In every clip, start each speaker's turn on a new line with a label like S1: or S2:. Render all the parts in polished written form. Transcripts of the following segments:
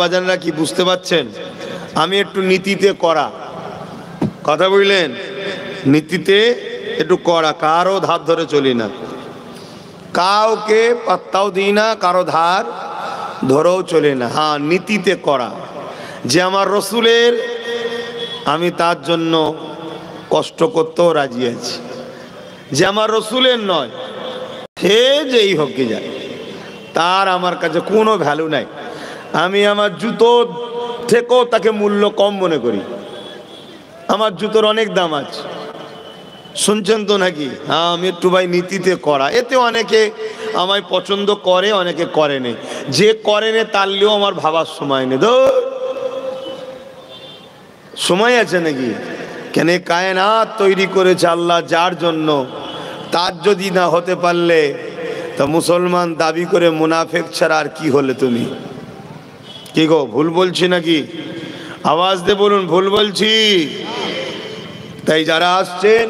S1: বাজানরা কি বুঝতে পারছেন? আমি একটু নীতিতে করা কথা বললেন, নীতিতে একটু করা, কারো ধার ধরে চলি না, কাউকে পাত্তাও দিই না, কারো ধার ধরেও চলি না। হ্যাঁ, নীতিতে করা, যে আমার রসুলের, আমি তার জন্য কষ্ট করতেও রাজি আছি। যে আমার রসুলের নয়, সে যেই হোক কি যায়, তার আমার কাছে কোনো ভ্যালু নাই। আমি আমার জুতো থেকেও তাকে মূল্য কম মনে করি। আমার জুতোর অনেক দাম আছে, শুনছেন তো নাকি? হ্যাঁ, আমি একটু ভাই নীতিতে করা, এতে অনেকে আমায় পছন্দ করে, অনেকে করে নেই। যে করে নে তার লিয়েও আমার ভাবার সময় নেই। সময় আছে নাকি? কেন কায়নাত তৈরি করেছে আল্লাহ যার জন্য, তার যদি না হতে পারলে তা মুসলমান দাবি করে মুনাফেক ছাড়া আর কি হলে তুমি? কি গো, ভুল বলছি নাকি? আওয়াজ দিয়ে বলুন, ভুল বলছি? তাই যারা আসছেন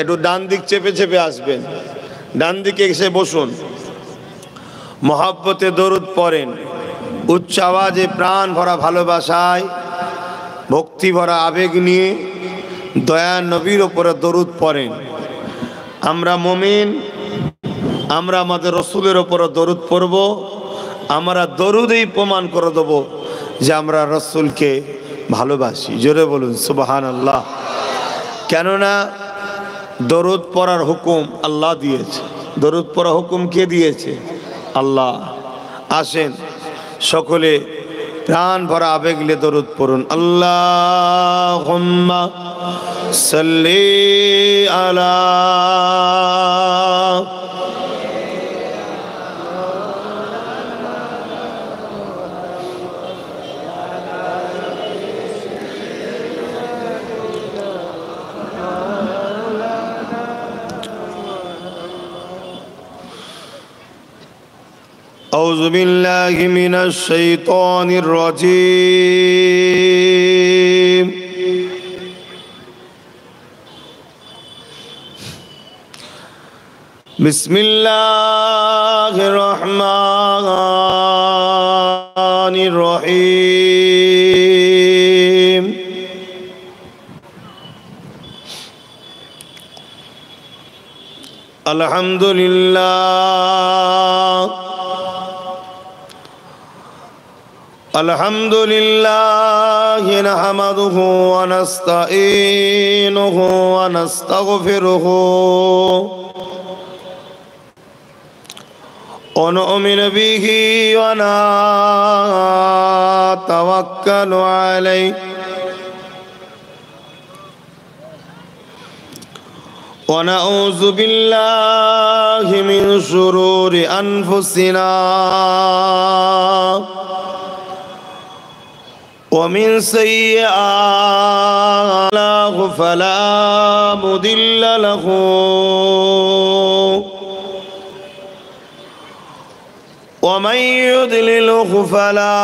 S1: একটু ডান দিক চেপে চেপে আসবেন, ডান দিকে এসে বসুন, মহাব্বতে দরুদ পড়েন, উচ্চ আওয়াজে প্রাণ ভরা ভালোবাসায় ভক্তি ভরা আবেগ নিয়ে দয়া নবীর ওপরে দরুদ পড়েন। আমরা মুমিন, আমরা আমাদের রসুলের ওপরে দরুদ পড়ব। আমরা দরুদেই প্রমাণ করে দেব যে আমরা রসুলকে ভালোবাসি। জোরে বলুন সুবহানাল্লাহ। কেননা দরুদ পড়ার হুকুম আল্লাহ দিয়েছে। দরুদ পড়ার হুকুম কে দিয়েছে? আল্লাহ। আসেন সকলে প্রাণ ভরা আবেগ নিয়ে দরুদ পড়ুন। আল্লাহুম্মা সাল্লি আলা أعوذ بالله من الشيطان الرجيم بسم الله الرحمن الرحيم الحمد لله الحمد لله نحمده ونستعينه ونستغفره ونؤمن به ونتوكل عليه ونعوذ بالله من شرور أنفسنا ومن سيئات فلا مضل له ومن يضلله فلا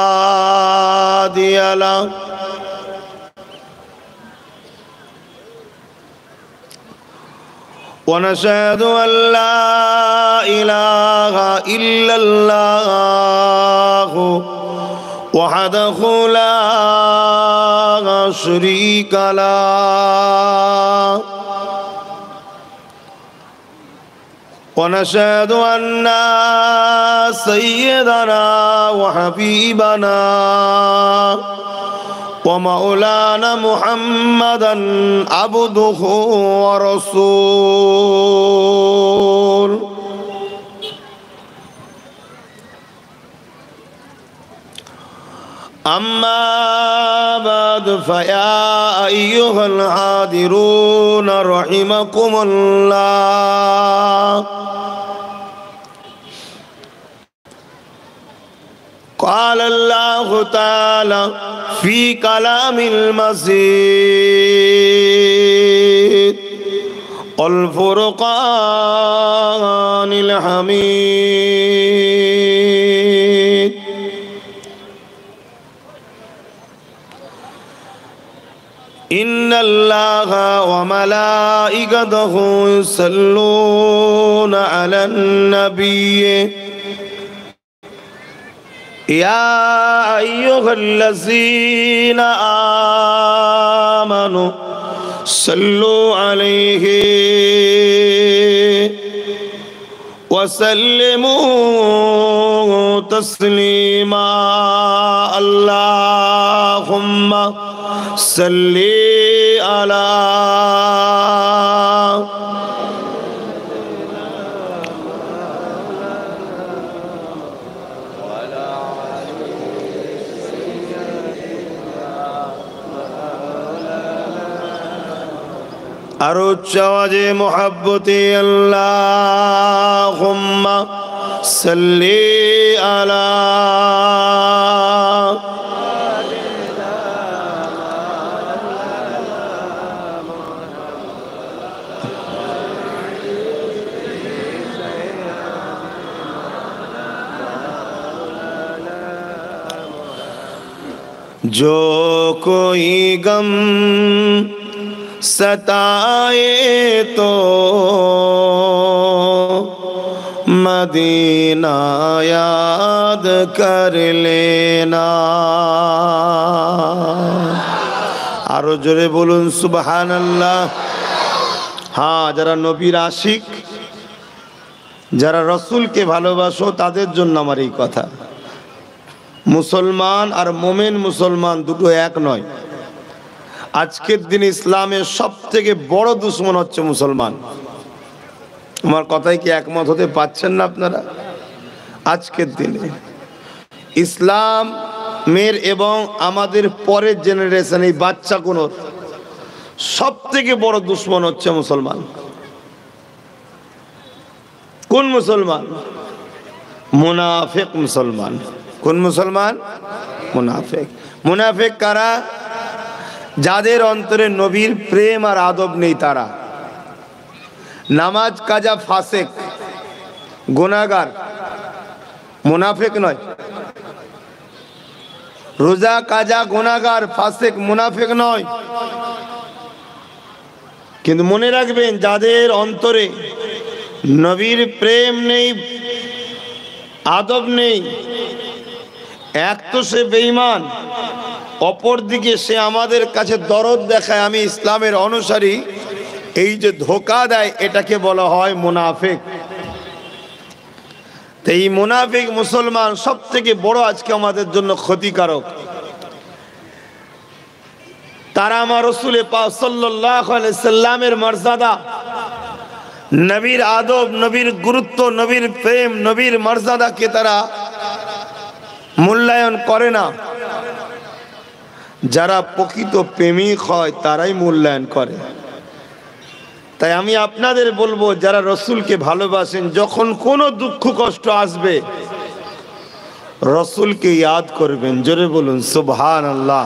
S1: هادي له ونشهد أن لا إله إلا الله وحده لا شريك له ونشهد أن سيدنا وحبيبنا ومولانا محمدا عبده ورسوله أما بعد فيا أيها الحاضرون رحمكم الله قال الله تعالى في كلام المجيد والفرقان الحميد إن الله وملائكته يصلون على النبي ইয়া আইয়ুহাল্লাযীনা আমানু সাল্লু আলাইহি ওয়া সাল্লিমু তাসলিমা আল্লাহুম্মা সাল্লি আলা আর উচ্চ আওয়াজে মোহাব্বতে আল্লাহুম্মা সাল্লি আলা जो कोई गम सताए तो मदीना याद कर लेना। आरो जोरे बोलुन सुबहानाल्लाह। हाँ, যারা নবীর আশিক, যারা রসুলকে ভালোবাসো তাদের জন্য আমার এই কথা। মুসলমান আর মোমেন মুসলমান দুটো এক নয়। আজকের দিন ইসলামের সবথেকে বড় দুশমন হচ্ছে মুসলমান। আমার কথায় কি একমত হতে পারছেন না আপনারা? আজকের দিনে ইসলামের এবং আমাদের পরের জেনারেশন এই বাচ্চাগুলোর সবথেকে বড় দুশমন হচ্ছে মুসলমান। কোন মুসলমান? মুনাফিক মুসলমান। কোন মুসলমান? মুনাফিক। মুনাফিক কারা? যাদের অন্তরে নবীর প্রেম আর আদব নেই তারা। নামাজ কাজা ফাসেক গুনাহগার, মুনাফিক নয়। রোজা কাজা গুনাহগার, ফাসেক, মুনাফিক নয়। কিন্তু মনে রাখবেন, যাদের অন্তরে নবীর প্রেম নেই, আদব নেই, এক তো সে বেঈমান, অপরদিকে সে আমাদের কাছে দরদ দেখায় আমি ইসলামের অনুসারী, এই যে ধোঁকা দেয় এটাকে বলা হয় মুনাফিক। তো এই মুনাফিক মুসলমান সব থেকে বড় আজকে আমাদের জন্য ক্ষতিকারক। তারা আমার রাসূল পাক সাল্লাল্লাহু আলাইহি সাল্লামের মর্যাদা, নবীর আদব, নবীর গুরুত্ব, নবীর প্রেম, নবীর মর্যাদাকে তারা মূল্যায়ন করে না। যারা প্রকৃত প্রেমিক হয় তারাই মূল্যায়ন করে। তাই আমি আপনাদের বলবো, যারা রসুলকে ভালোবাসেন, যখন কোনো দুঃখ কষ্ট আসবে রসুলকে ইয়াদ করবেন। জোরে বলুন সুবহানাল্লাহ।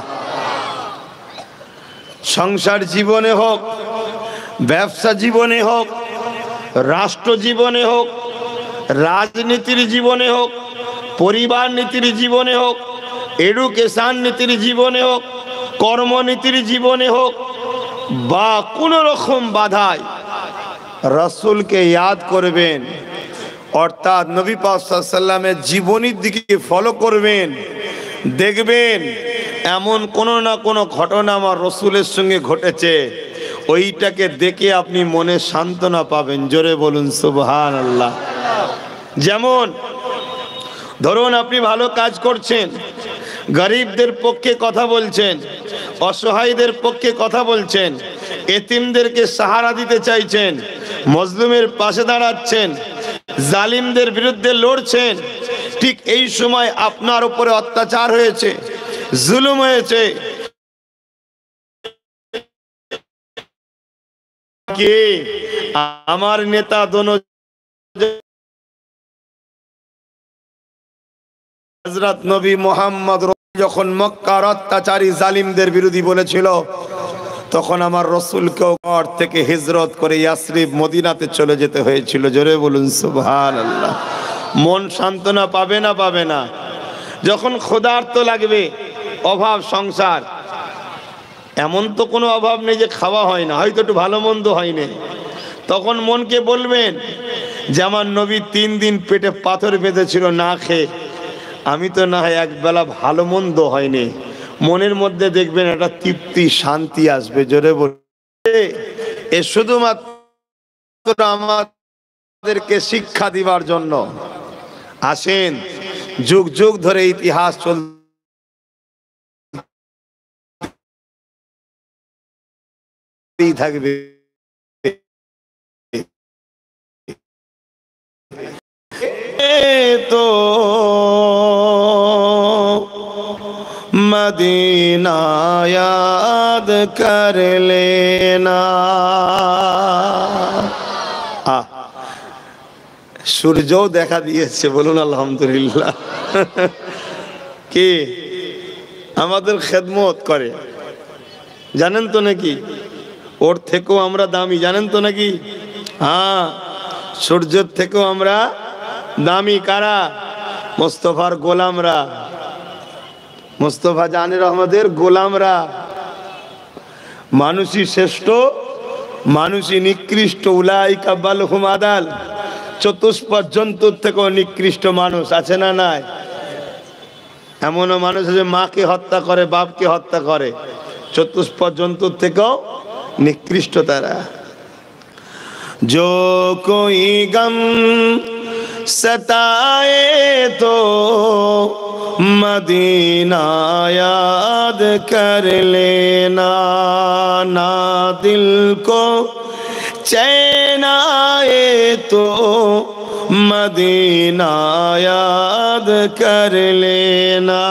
S1: সংসার জীবনে হোক, ব্যবসা জীবনে হোক, রাষ্ট্র জীবনে হোক, রাজনীতির জীবনে হোক, পরিবার নীতির জীবনে হোক, এডুকেশন নীতির জীবনে হোক, কর্মনীতির জীবনে হোক, বা কোন রকম বাধায় রাসূলকে ইয়াদ করবেন, অর্থাৎ নবী পাক সাল্লাল্লাহু আলাইহি ওয়াসাল্লামের জীবনীর দিকে ফলো করবেন। দেখবেন এমন কোনো না কোনো ঘটনা আমার রাসূলের সঙ্গে ঘটেছে, ওইটাকে দেখে আপনি মনে সান্ত্বনা পাবেন। জোরে বলুন সুবহানাল্লাহ। যেমন ধরুন, আপনি ভালো কাজ করছেন, গরিবদের পক্ষে কথা বলছেন, অসহায়দের পক্ষে কথা বলছেন, এতিমদেরকে সাহারা দিতে চাইছেন, মজলুমের পাশে দাঁড়াচ্ছেন, জালিমদের বিরুদ্ধে লড়ছেন। ঠিক এই সময় আপনার উপরে অত্যাচার হয়েছে, জুলুম হয়েছে, কে আমার নেতা দোনো হযরত নবী মুহাম্মদ যখন মক্কার অত্যাচারী জালিমদের বিরোধী বলেছিল, তখন আমার রাসূলকেও ঘর থেকে হিজরত করে ইয়াসরিব মদিনাতে চলে যেতে হয়েছিল। জোরে বলুন সুবহানাল্লাহ। মন সান্ত্বনা পাবে না? পাবে না? যখন ক্ষুধার্ত লাগবে, অভাব সংসার, এমন তো কোনো অভাব নেই যে খাওয়া হয় না, হয়তো একটু ভালো মন্দ হয়নি, তখন মনকে বলবেন যে আমার নবী 3 দিন পেটে পাথর বেঁধেছিল না খেয়ে, আমি তো না হয় একবেলা ভালো মন্দ হয়নি, মনের মধ্যে দেখবেন একটা তৃপ্তি শান্তি আসবে। জোরে বলে এ শুধুমাত্র আমাদেরকে শিক্ষা দিবার জন্য। আসেন, যুগ যুগ ধরে ইতিহাস চলতেই থাকবে। তো मदीना याद कर लेना। সূর্যও দেখা দিয়েছে, বলুন আলহামদুলিল্লাহ। কে আমাদের খেদমত করে জানেন তো নাকি? ওর থেকেও আমরা দামি, জানেন তো নাকি? হ্যাঁ, সূর্যের থেকেও আমরা দামি। কারা? মোস্তফার গোলামরা, মোস্তফা জানের আহমদের গোলামরা। মানুষই শ্রেষ্ঠ, মানুষই নিকৃষ্ট। উলাইকা বালহুম আদাল। চতুষ্পদ জন্তুর থেকেও নিকৃষ্ট মানুষ আছে না নাই? এমনও মানুষ আছে মাকে হত্যা করে, বাপকে হত্যা করে, চতুষ্পদ জন্তুর থেকেও নিকৃষ্ট তারা। जो कोई गम सताए तो मदीना याद कर लेना, ना दिल को चैन आए तो मदीना याद कर लेना।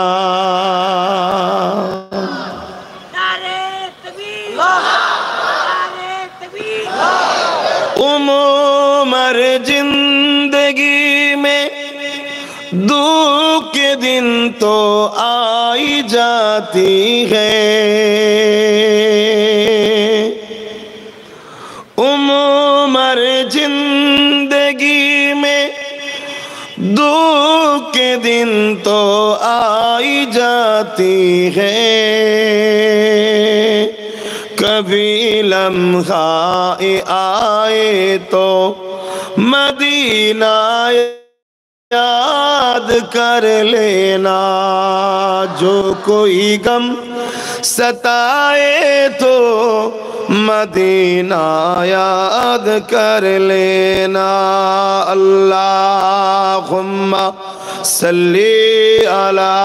S1: उमर जिंदगी में दुख के दिन तो आई जाती है, उमर जिंदगी में दुख के दिन तो आई जाती है, कभी लम्हा आए तो मदीना याद कर लेना। जो कोई गम सताए तो मदीना याद कर लेना। अल्लाहुम्मा सल्ली अला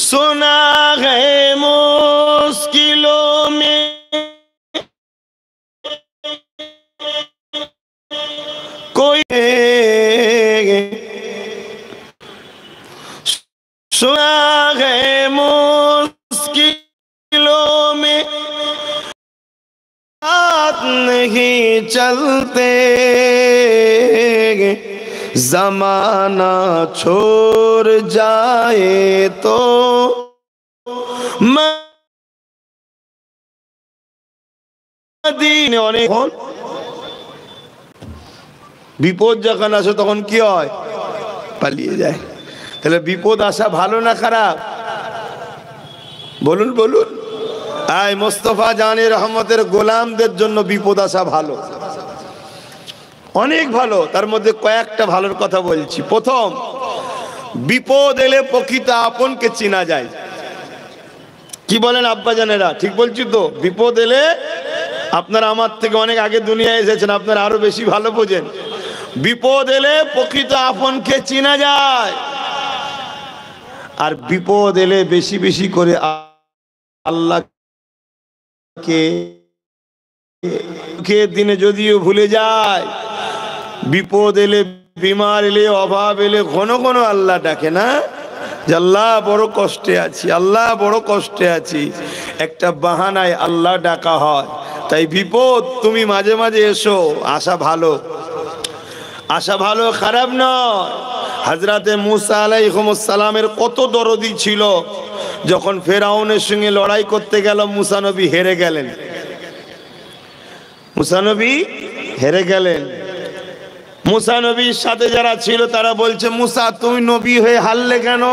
S1: सुना है मुश्किलों में कोई, सुना है मुश्किलों में हाथ नहीं चलते, जमाना छोड़ जाए तो মদিনা। অনেক বিপদ যখন আসে তখন কি হয়? পালিয়ে যায়। তাহলে বিপদ আসা ভালো না খারাপ? বলুন বলুন। আই মোস্তফা জানের রহমতের গোলামদের জন্য বিপদ আসা ভালো, অনেক ভালো। তার মধ্যে কয়েকটা ভালোর কথা বলছি। প্রথম, বিপদ এলে প্রকৃত আপনকে চেনা যায়। কি বলেন আব্বা জানেরা? ঠিক বলছি তো? বিপদ এলে, আপনারা আমার থেকে অনেক আগে দুনিয়ায় এসেছেন, আপনারা আরো বেশি ভালো বোঝেন। বিপদ এলে প্রকৃত আপনকে চেনা যায়। আর বিপদ এলে বেশি বেশি করে আল্লাহকে দিনে যদিও ভুলে যায়, বিপদ এলে, বিমার এলে, অভাব এলে ঘন ঘন আল্লাহ ডাকে না, যে আল্লাহ বড় কষ্টে আছি, আল্লাহ বড় কষ্টে আছি। একটা বাহানায় আল্লাহ ডাকা হয়। তাই বিপদ তুমি মাঝে মাঝে এসো, আসা ভালো, আসা ভালো, খারাপ নয়। হযরতে মুসা আলাইহিস সালামের কত দরদি ছিল। যখন ফেরাউনের সঙ্গে লড়াই করতে গেল, মুসা নবী হেরে গেলেন, মুসা নবী হেরে গেলেন। মুসা নবীর সাথে যারা ছিল তারা বলছে, মুসা তুমি নবী হয়ে হারলে কেন?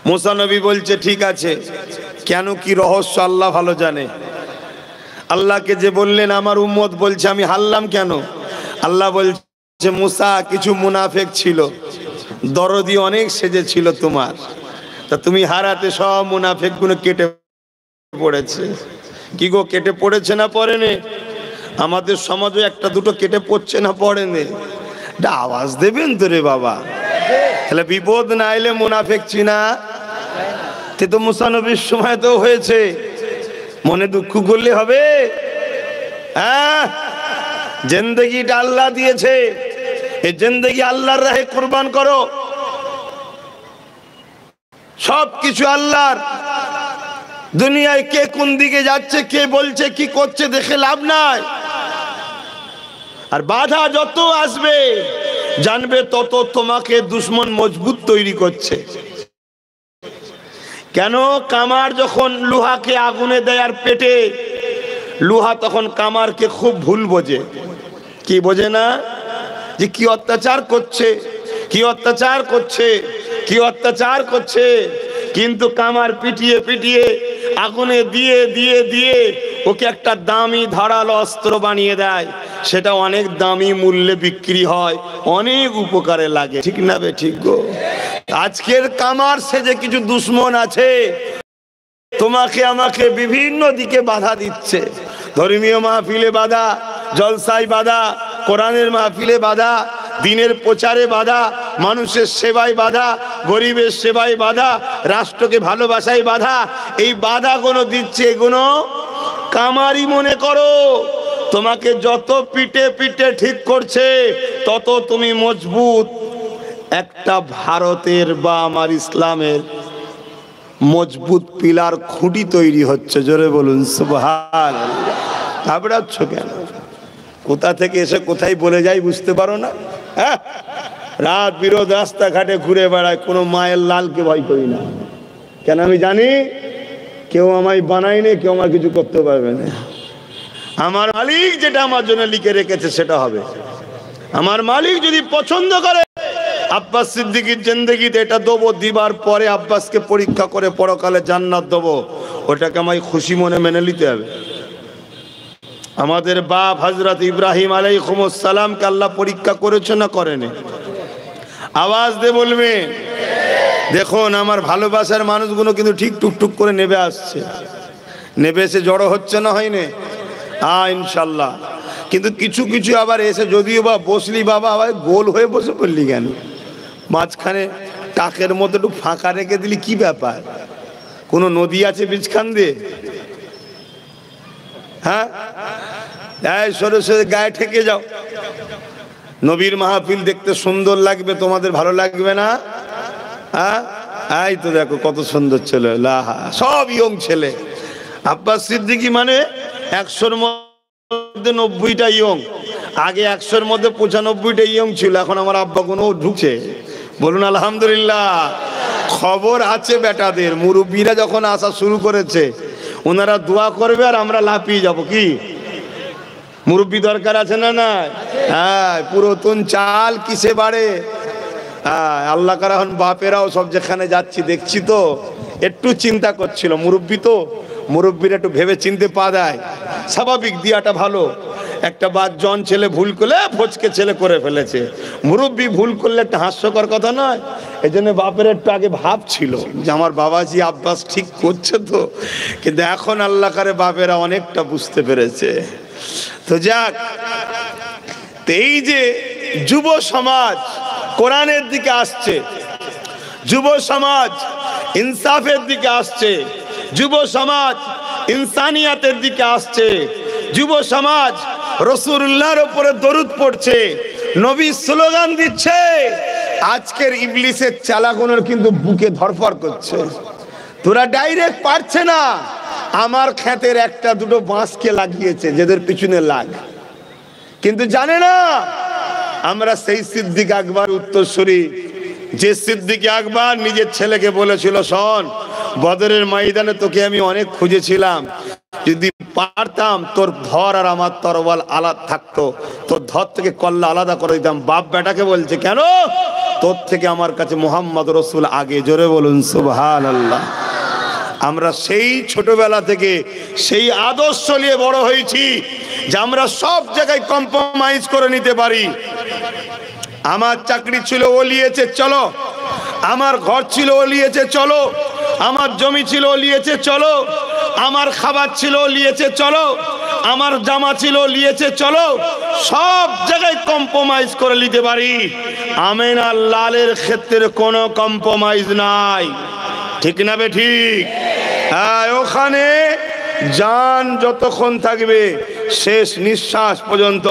S1: মুসা নবী বলছে, ঠিক আছে, কেন কি রহস্য আল্লাহ ভালো জানে। আল্লাহকে যে বললেন আমার উম্মত বলছে আমি হারলাম কেন? আল্লাহ বলছে, মুসা কিছু মুনাফেক ছিল, দরদি অনেক সেজেছিল তোমার, তা তুমি হারাতে সব মুনাফেক গুলো কেটে পড়েছে। কি গো, কেটে পড়েছে না পড়েনি? আমাদের সমাজে একটা দুটো কেটে পড়ছে না পড়েনি? এটা আওয়াজ দেবেন তো রে বাবা। তাহলে বিপদ না এলে মুনাফেক চিনা তে তো মুসা নবীর সময় তো হয়েছে। মনে দুঃখ করলে হবে? হ্যাঁ, জিন্দেগিটা আল্লাহ দিয়েছে, এই জিন্দেগি আল্লাহর রাহে কুরবান করো। সব কিছু আল্লাহর। দুনিয়ায় কে কোন দিকে যাচ্ছে, কে বলছে কি করছে দেখে লাভ নাই। আর বাধা যত আসবে জানবে তত তোমাকে দুশ্মন মজবুত তৈরি করছে। কেন? কামার যখন লোহাকে আগুনে দেয় আর পেটে, লোহা তখন কামারকে খুব ভুল বোঝে। কি বোঝে না? যে কি অত্যাচার করছে, কি অত্যাচার করছে, কি অত্যাচার করছে। কিন্তু কামার পিটিয়ে পিটিয়ে আগুনে দিয়ে দিয়ে দিয়ে ওকে একটা দামি ধারালো অস্ত্র বানিয়ে দেয়, সেটা অনেক দামি মূল্যে বিক্রি হয়, অনেক উপকারে লাগে। ঠিক না বে ঠিক গো? আজকের কামার সেজে কিছু দুশ্মন আছে, তোমাকে আমাকে বিভিন্ন দিকে বাধা দিচ্ছে। ধর্মীয় মাহফিলে বাধা, জলসায় বাধা, কোরআনের মাহফিলে বাধা, দিনের প্রচারে বাধা, মানুষের সেবায় বাধা, গরিবের সেবায় বাধা, রাষ্ট্রকে ভালোবাসায় বাধা। এই বাধাগুলো দিচ্ছে, এগুলো কামারি মনে করো। তোমাকে যত পিটে পিটে ঠিক করছে তত তুমি মজবুত একটা ভারতের বা আমার ইসলামের মজবুত পিলার খুঁটি তৈরি হচ্ছে। জোরে বলুন সুবহানাল্লাহ। ঘাবড়াচ্ছ কেন? কোথা থেকে এসে কোথায় বলে যাই বুঝতে পারো না? হ্যাঁ, রাত বিরোধ রাস্তাঘাটে ঘুরে বেড়ায়, কোনো মায়ের লালকে ভয় করি না। কেন? আমি জানি কেউ আমায় বানায়নি, কেউ আমার কিছু করতে পারবে না। আমার মালিক যেটা আমার জন্য লিখে রেখেছে সেটা হবে। আমার মালিক যদি পছন্দ করে আব্বাস সিদ্দিকীর জিন্দেগিতে এটা দেবো, দিবার পরে আব্বাসকে পরীক্ষা করে পরকালে জান্নাত দেবো, ওটাকে আমায় খুশি মনে মেনে নিতে হবে। আমাদের বাপ হযরত ইব্রাহিম আলাইহিস সালামকে আল্লাহ পরীক্ষা করেছে না করেনি? আওয়াজ দিয়ে বলবে। দেখুন, আমার ভালোবাসার মানুষগুলো কিন্তু ঠিক টুকটুক করে নেবে আসছে, নেবে এসে জড়ো হচ্ছে না, হয়নি? ইনশাল্লাহ। কিন্তু কিছু কিছু আবার এসে যদিও বা বসলি, বাবা আবার গোল হয়ে বসে পড়লি কেন? মাঝখানে টাকের মতো একটু ফাঁকা রেখে দিলি, কি ব্যাপার? কোনো নদী আছে বীজখান দিয়ে? হ্যাঁ, সরে সরে গায়ে ঠেকে যাও। নবীর মাহফিল দেখতে সুন্দর লাগবে, তোমাদের ভালো লাগবে না? হ্যাঁ, এই তো দেখো কত সুন্দর ছেলে, সব ইয়ং ছেলে। আব্বাস সিদ্দিকী মানে 100-র মধ্যে 90টা ইয়ং। আগে 100-র মধ্যে 95টা ইয়ং ছিল, এখন আমার আব্বা কোনো ঢুকছে। বলুন আলহামদুলিল্লাহ। খবর আছে বেটাদের, মুরব্বীরা যখন আসা শুরু করেছে ওনারা দোয়া করবে আর আমরা লাফিয়ে যাব। কি মুরব্বী দরকার আছে না? না, হ্যাঁ, পুরাতন চাল কিসে বাড়ে। হ্যাঁ, আল্লাহ কার এখন বাপেরাও সব যেখানে যাচ্ছি দেখছি তো একটু চিন্তা করছিল। মুরব্বী তো, মুরব্বীরা একটু ভেবে চিনতে পা দেয়, স্বাভাবিক, দিয়াটা ভালো। একটা জন ছেলে ভুল করলে ফচকে ছেলে করে ফেলেছে, মুরব্বী ভুল করলে একটা হাস্যকর কথা নয়। এই জন্য বাপের একটু আগে ভাব ছিল যে আমার বাবাজি আব্বাস ঠিক করছে তো, কিন্তু এখন আল্লাহ কারে বাপেরা অনেকটা বুঝতে পেরেছে। তো যাক, এই যে যুব সমাজ কোরআনের দিকে আসছে, যুব সমাজ ইনসাফের দিকে আসছে, যুব সমাজ ইনসানিয়াতের দিকে আসছে, যুব সমাজ রাসূলুল্লাহর উপরে দরুদ পড়ছে, নবী স্লোগান দিচ্ছে। আজকের ইবলিসের চালাগুলোর কিন্তু বুকে ধরফর করছে। তোরা ডাইরেক্ট পারছে না, আমার ক্ষেতের একটা দুটো বাঁশকে লাগিয়েছে যাদের পিছনে লাগ, কিন্তু জানে না আমরা সেই সিদ্দিক আকবর উত্তরসূরি যে সিদ্দিক আকবর নিজের ছেলেকে বলেছিল, শোন, বদরের ময়দানে তোকে আমি অনেক খুঁজেছিলাম, যদি পারতাম তোর ধর আর আমার তরবাল আলাদা থাকতো, তোর ধর থেকে কল্লা আলাদা করে দিতাম। বাপ বেটাকে বলছে, কেন? তোর থেকে আমার কাছে মুহাম্মদ রসুল আগে। জোরে বলুন সুবহানাল্লাহ। আমরা সেই ছোটবেলা থেকে সেই আদর্শ নিয়ে বড় হয়েছি যে আমরা সব জায়গায় কম্প্রোমাইজ করে নিতে পারি। আমার চাকরি ছিল, ও নিয়েছে, চলো। আমার ঘর ছিল, ও নিয়েছে, চলো। আমার জমি ছিল, ও নিয়েছে, চলো। আমার খাবার ছিল, ও নিয়েছে, চলো। আমার জামা ছিল, ও নিয়েছে, চলো। সব জায়গায় কম্প্রোমাইজ করে নিতে পারি। আমিনা লালের ক্ষেত্রে কোনো কম্প্রোমাইজ নাই, ঠিক না বে ঠিক? হ্যাঁ, ওখানে জান যতক্ষণ থাকবে, শেষ নিঃশ্বাস পর্যন্ত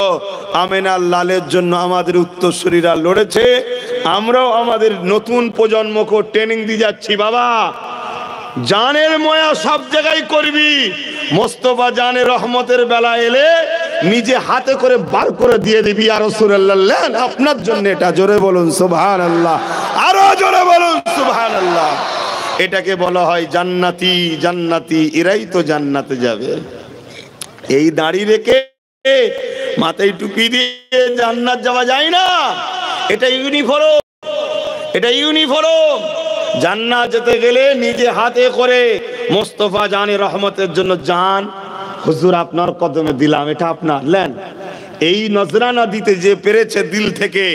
S1: আমিনার লালের জন্য আমাদের উত্তরসূরিরা লড়েছে। আমরাও আমাদের নতুন প্রজন্মকে ট্রেনিং দিয়ে যাচ্ছি, বাবা জানের ময়া সব জায়গায় করবি। মোস্তফা জানের রহমতের বেলা এলে নিজে হাতে করে বার করে দিয়ে দিবি, আর রাসূলুল্লাহ আপনার জন্য এটা। জোরে বলুন সুবহানাল্লাহ, আরো জোরে বলুন সুবহানাল্লাহ। এটাকে বলা হয় জান্নাতি। জান্নাতি এরাই তো জান্নাতে যাবে। এই দাড়ি রেখে মাথায় টুপি দিয়ে জান্নাত যাওয়া যায় না। এটা ইউনিফর্ম, এটা ইউনিফর্ম। জান্নাত যেতে গেলে নিজে হাতে করে মোস্তফা জানের রহমতের জন্য জান হুজুর আপনার কদমে দিলাম, এটা আপনার নেন। এই নজরানা দিতে যে পেরেছে দিল থেকে,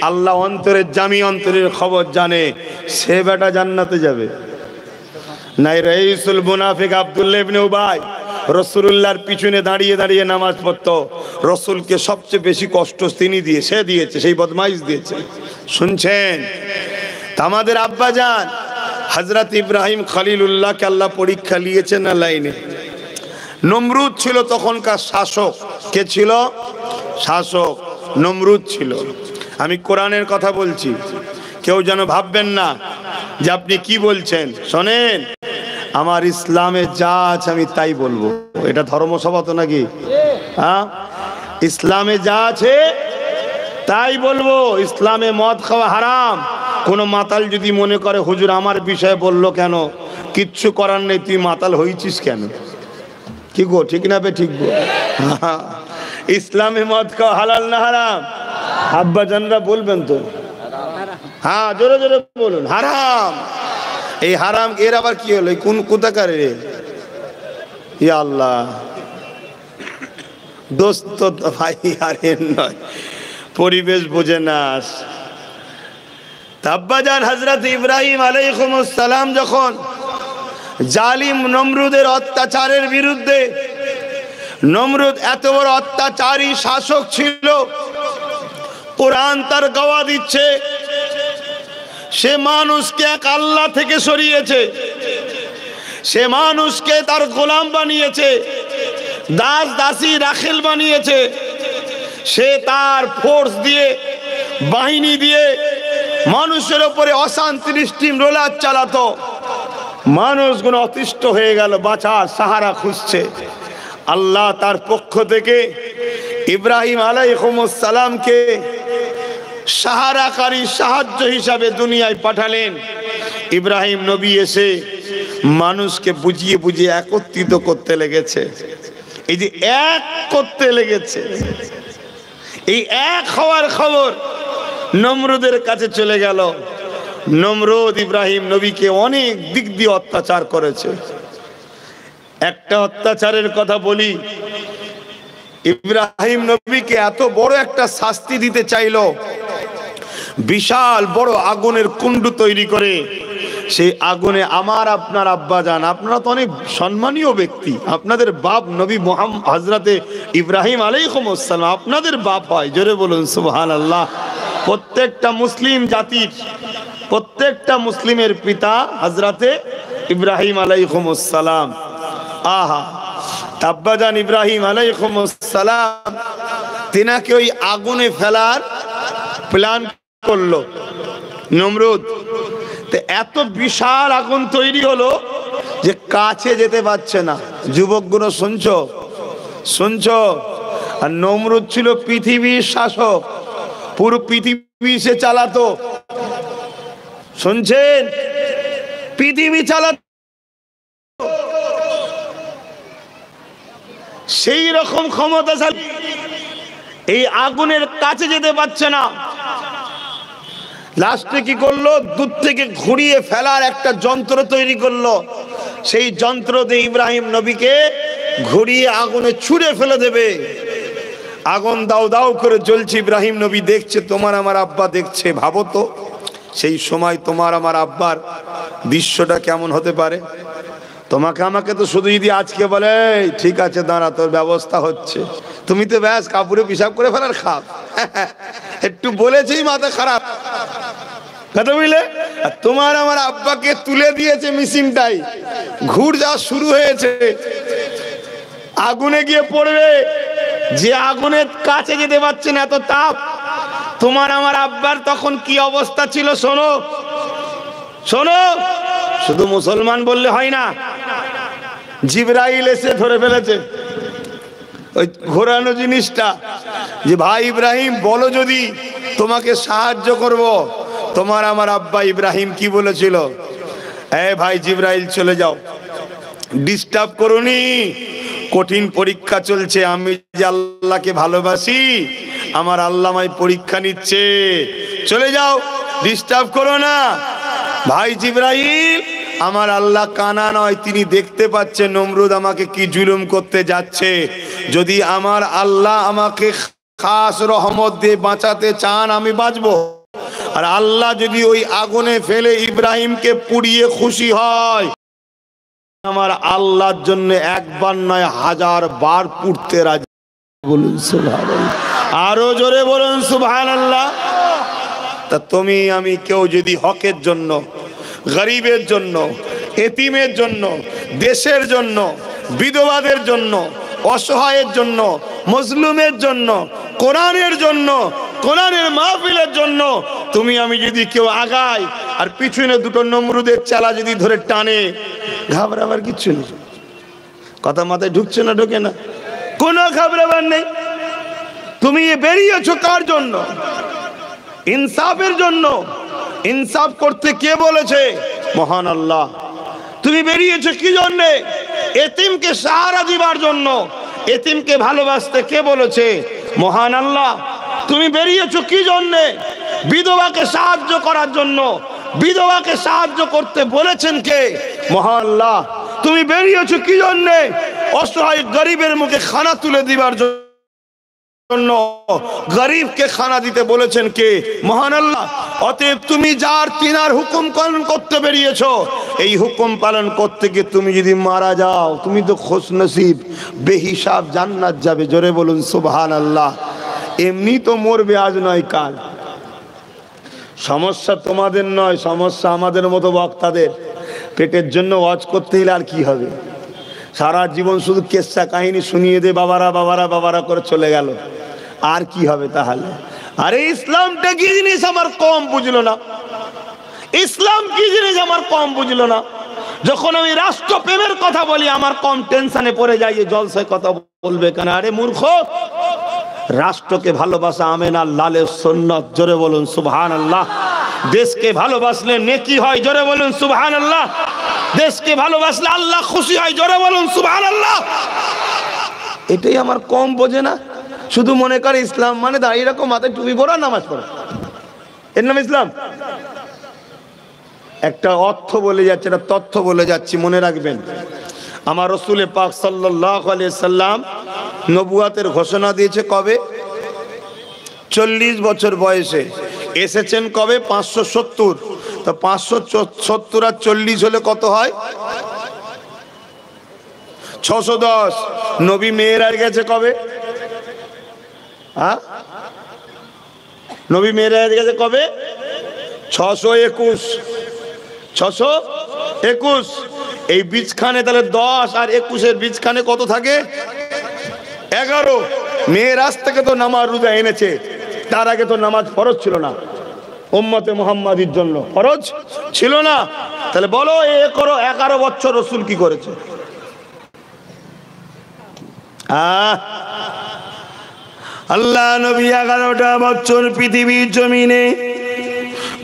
S1: আল্লাহ অন্তরের জামি অন্তরের খবর জানে, সে বেটা জান্নাতে যাবে। নাই রাইসুল মুনাফিক আব্দুল্লাহ ইবনে উবাই রাসূলুল্লাহর পিছনে দাঁড়িয়ে দাঁড়িয়ে নামাজ পড়তো। রাসূলকে সবচেয়ে বেশি কষ্ট তিনি দিয়েছে, সেই বদমাইশ দিয়েছে। শুনছেন? আমাদের আব্বাজান হযরত ইব্রাহিম খলিলুল্লাহকে আল্লাহ পরীক্ষা নিয়েছে না লাইনে? নমরুদ ছিল তখনকার শাসক। কে ছিল? শাসক নমরুদ ছিল। আমি কোরআনের কথা বলছি, কেউ যেন ভাববেন না যে আপনি কি বলছেন। শোনেন, আমার ইসলামে যা আছে আমি তাই বলবো। এটা ধর্মসভা তো নাকি? হ্যাঁ, ইসলামে যা আছে তাই বলবো। ইসলামে মদ খাওয়া হারাম। কোনো মাতাল যদি মনে করে হুজুর আমার বিষয়ে বললো কেন, কিচ্ছু করার নেই, তুই মাতাল হয়েছিস কেন? কি গো, ঠিক না বে ঠিক গো? ইসলামে মদ খাওয়া হালাল না হারাম? আব্বাজানরা বলবেন তো? হ্যাঁ, জোরে জোরে বলুন, হারাম। এই হারাম এর আবার কি হলো? কোন কোথাকার রে? ইয়া আল্লাহ, দোস্ত ভাই আর এর নয়, পরিবেশ বোঝে না। আব্বাজান হযরত ইব্রাহিম আলাইহিস সালাম যখন জালিম নমরুদের অত্যাচারের বিরুদ্ধে, নমরুদ এত বড় অত্যাচারী শাসক ছিল, কোরআন তার গাওয়া দিচ্ছে, সে মানুষকে এক আল্লাহ থেকে সরিয়েছে, সে মানুষকে তার গোলাম বানিয়েছে, দাস দাসী রাখেল বানিয়েছে। সে তার ফোর্স দিয়ে, বাহিনী দিয়ে মানুষের উপরে অশান্তির স্টিম রোলার চালাতো। মানুষগুলো অতিষ্ঠ হয়ে গেল, বাঁচার সাহারা খুঁজছে। আল্লাহ তার পক্ষ থেকে ইব্রাহিম আলাইহিস সালামকে সাহারাকারী, সাহায্য হিসাবে দুনিয়ায় পাঠালেন। ইব্রাহিম নবী এসে মানুষকে বুঝিয়ে বুঝিয়ে একত্রিত করতে লেগেছে। এই যে এক করতে লেগেছে, এই এক হওয়ার খবর নমরুদের কাছে চলে গেল। নমরুদ ইব্রাহিম নবীকে অনেক দিক দিয়ে অত্যাচার করেছে। একটা অত্যাচারের কথা বলি, ইব্রাহিম নবীকে এত বড় একটা শাস্তি দিতে চাইলো, বিশাল বড় আগুনের কুণ্ড তৈরি করে সেই আগুনে আমার আপনার আব্বাজান, আপনারা তো অনেক সম্মানীয় ব্যক্তি, আপনাদের বাপ নবী মুহাম্মদ হযরতে ইব্রাহিম আলাইহিস সালাম আপনাদের বাপ হয়। জোরে বলুন সুবহানাল্লাহ। প্রত্যেকটা মুসলিম জাতির, প্রত্যেকটা মুসলিমের পিতা হযরতে ইব্রাহিম আলাইহিস সালাম। আহা, আব্বাজান ইব্রাহিম আলাইহিস সালাম তিনাকে ওই আগুনে ফেলার প্ল্যান করলো নমরুদ। তো এত বিশাল আগুন তৈরি হলো যে কাছে যেতে পারছে না। যুবকগুলো শুনছো, শুনছো? আর নমরুদ ছিল পৃথিবীর শাসক, পুরো পৃথিবী সে চালাতো। শুনছেন? পৃথিবী চালাত সেই রকম ক্ষমতাশালী, এই আগুনের কাছে যেতে পারছে না। লাস্টে কি করলো? দূর থেকে ঘুরিয়ে ফেলার একটা যন্ত্র তৈরি করলো। সেই যন্ত্র দিয়ে ইব্রাহিম নবীকে ঘুরিয়ে আগুনে ছুঁড়ে ফেলে দেবে। আগুন দাও দাও করে জ্বলছে, ইব্রাহিম নবী দেখছে, তোমার আমার আব্বা দেখছে। ভাবো তো সেই সময় তোমার আমার আব্বার দৃশ্যটা কেমন হতে পারে। তোমাকে আমাকে তো শুধু যদি আজকে বলে ঠিক আছে দাঁড়া তোর ব্যবস্থা হচ্ছে, তুমি তো ব্যাস কাপড়ে পিসাব করে ফেলার খাপ, একটু বলেছেই মাথা খারাপ, কথা বুঝলে? আর তোমার আমার আব্বাকে তুলে দিয়েছে মেশিনটাই, ঘুর যাওয়া শুরু হয়েছে, আগুনে গিয়ে পড়বে। যে আগুনের কাছে যেতে পারছে না, এত তাপ। তোমার আমার আব্বার তখন কি অবস্থা ছিল শোনো, শোনো। শুধু মুসলমান বললে হয় না, জিবরাইল এসে ধরে ফেলেছে ওই ঘোরানো জিনিসটা, যে ভাই ইব্রাহিম বলো যদি তোমাকে সাহায্য করব। তোমার আমার আব্বা ইব্রাহিম কি বলেছিল? এ ভাই জিবরাইল চলে যাও, ডিস্টার্ব করুনি, কঠিন পরীক্ষা চলছে, আমি যে আল্লাহকে ভালোবাসি, আমার আল্লাহ আমায় পরীক্ষা নিচ্ছে, চলে যাও, ডিস্টার্ব করো না। ভাই জিবরাইল, আমার আল্লাহ কানা নয়, তিনি দেখতে পাচ্ছেন নমরুদ আমাকে কি জুলুম করতে যাচ্ছে। যদি আমার আল্লাহ আমাকে খাস রহমত দিয়ে বাঁচাতে চান আমি বাঁচবো, আর আল্লাহ যদি ওই আগুনে ফেলে ইব্রাহিমকে পুড়িয়ে খুশি হয়, আমার আল্লাহর জন্য একবার নয় 1000 বার পুড়তে রাজি। বলুন সুবহানাল্লাহ, আরো জোরে বলুন সুবহানাল্লাহ। তা তুমি আমি কেউ যদি হকের জন্য, গরিবের জন্য, এতিমের জন্য, দেশের জন্য, বিধবাদের জন্য, অসহায়ের জন্য, মজলুমের জন্য, কোরআনের জন্য, কোরআনের মাহফিলের জন্য তুমি আমি যদি কেউ আগাই, আর পিছনে দুটো নমরুদের চালা যদি ধরে টানে, ঘাবড়াবার কিচ্ছু নেই। কথা মাথায় ঢুকছে না? ঢোকে না? কোনো ঘাবড়াবার নেই। তুমি বেরিয়েছো কার জন্য? ইনসাফের জন্য। ইনসাফ করতে কে বলেছে? মহান আল্লাহ। তুমি বেরিয়েছো কি জন্যে? এতিমকে সাহারা দিবার জন্য। এতিমকে ভালোবাসতে কে বলেছে? মহান আল্লাহ। তুমি বেরিয়েছো কি জন্যে? বিধবাকে সাহায্য করার জন্য। বিধবাকে সাহায্য করতে বলেছেন কে? মহান আল্লাহ। তুমি বেরিয়েছো কি জন্যে? অসহায় গরিবের মুখে খানা তুলে দিবার জন্য। গরিবকে খানা দিতে বলেছেন কে? মহান আল্লাহ। অতএব তুমি যার তিনার হুকুম পালন করতে বেরিয়েছো, এই হুকুম পালন করতে গিয়ে তুমি যদি মারা যাও, তুমি তো খুশনসিব, বেহিসাব জান্নাত যাবে। জোরে বলুন সুবহানাল্লাহ। এমনি তো মরবে, আজ নয় কাল। সমস্যা তোমাদের নয়, সমস্যা আমাদের মতো বক্তাদের। পেটের জন্য ওয়াজ করতে গেলে আর কি হবে? সারা জীবন শুধু কেসা কাহিনী শুনিয়ে দে, বাবারা বাবারা বাবারা করে চলে গেল, আর কি হবে তাহলে? আরে ইসলামটা কি জিনিস আমার কম বুঝলো না। ইসলাম কি জিনিস আমার কম বুঝলো না। যখন আমি রাষ্ট্রপ্রেমের কথা বলি আমার কম টেনশনে পড়ে যাই, জলসায় কথা বলবে কেন? আরে মূর্খ, রাষ্ট্রকে ভালোবাসা আমেনা লালের সুন্নাত। জোরে বলুন সুবহানাল্লাহ। দেশকে ভালোবাসলে নেকি হয়। জোরে বলুন সুবহানাল্লাহ। দেশকে ভালোবাসলে আল্লাহ খুশি হয়। জোরে বলুন সুবহানাল্লাহ। এটাই আমার কম বোঝে না। শুধু মনে করে ইসলাম মানে দাঁড়িয়ে রাখো, মাথায় টুপি পরা, নামাজ পড়া, এর নাম ইসলাম। একটা অর্থ বলে যাচ্ছে, একটা তথ্য বলে যাচ্ছি, মনে রাখবেন। আমার রাসূল পাক সাল্লাল্লাহু আলাইহি সাল্লাম নবুয়াতের ঘোষণা দিয়েছে কবে? 40 বছর বয়সে। এসেছেন কবে? 570। তো 570 আর 40 হলে কত হয়? 610। নবী মেয়েরাজ গেছে কবে? হ্যাঁ, নবী মেয়েরাজ গেছে কবে? 621। 621। এই বীজখানে তাহলে 10 আর 21-এর বীজখানে কত থাকে? 11। মেয়েরাজ থেকে তো নামাজ রোজা এনেছে, তার আগে তো নামাজ ফরজ ছিল না, উম্মতে মুহাম্মাদির জন্য ফরজ ছিল না। তাহলে বলো, 11 বছর রাসূল কি করেছে? আল্লাহ নবী 11টা বছর পৃথিবীর জমিনে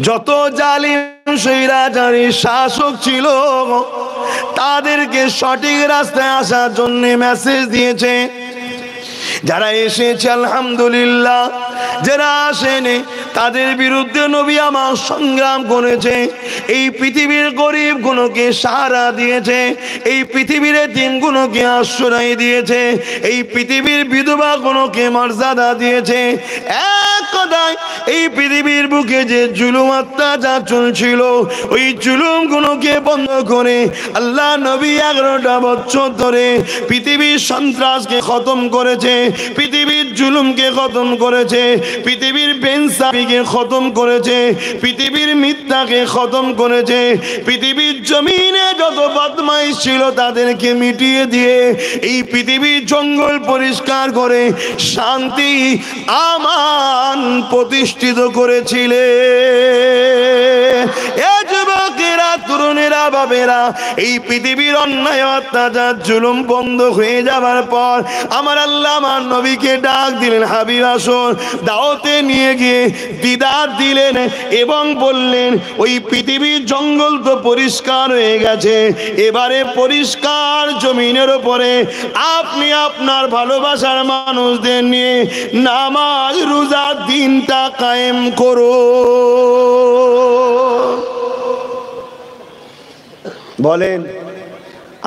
S1: যত জালিম স্বৈরাচারী শাসক ছিল তাদেরকে সঠিক রাস্তায় আসার জন্য মেসেজ দিয়েছে। যারা এসেছে আলহামদুলিল্লাহ, যারা আসেনি তাদের বিরুদ্ধে নবী আমার সংগ্রাম করেছে। এই পৃথিবীর গরিব গুলোকে সাহারা দিয়েছে, এই পৃথিবীর এতিমগুলোকে আশ্রয় দিয়েছে, এই পৃথিবীর বিধবা গুলোকে মর্যাদা দিয়েছে। এক কথায় এই পৃথিবীর বুকে যে জুলুম অত্যাচার চলছিল ওই জুলুম গুলোকে বন্ধ করে আল্লাহ নবী 11টা বছর ধরে পৃথিবীর সন্ত্রাসকে খতম করেছে, পৃথিবীর জুলুমকে খতম করেছে, পৃথিবীর বেইনসাফিকে খতম করেছে, পৃথিবীর মিথ্যাকে খতম করেছে, পৃথিবীর জমিনে যত বদমাইশ ছিল তাদেরকে মিটিয়ে দিয়ে এই পৃথিবীর জঙ্গল পরিষ্কার করে শান্তি আমান প্রতিষ্ঠিত করেছিলে। এ যুবকেরা, তরুণেরা, বাবেরা, এই পৃথিবীর অন্যায় অত্যাচার জুলুম বন্ধ হয়ে যাবার পর আমার আল্লাহ আমার নবীকে ডাক দিলেন, হাবিব আসুন। দাওয়াতে নিয়ে গিয়ে দিদার দিলেন এবং বললেন ওই পৃথিবীর জঙ্গল তো পরিষ্কার হয়ে গেছে, এবারে পরিষ্কার জমিনের উপরে আপনি আপনার ভালোবাসার মানুষদের নিয়ে নামাজ রোজা দিনটা কায়েম করো। বলেন,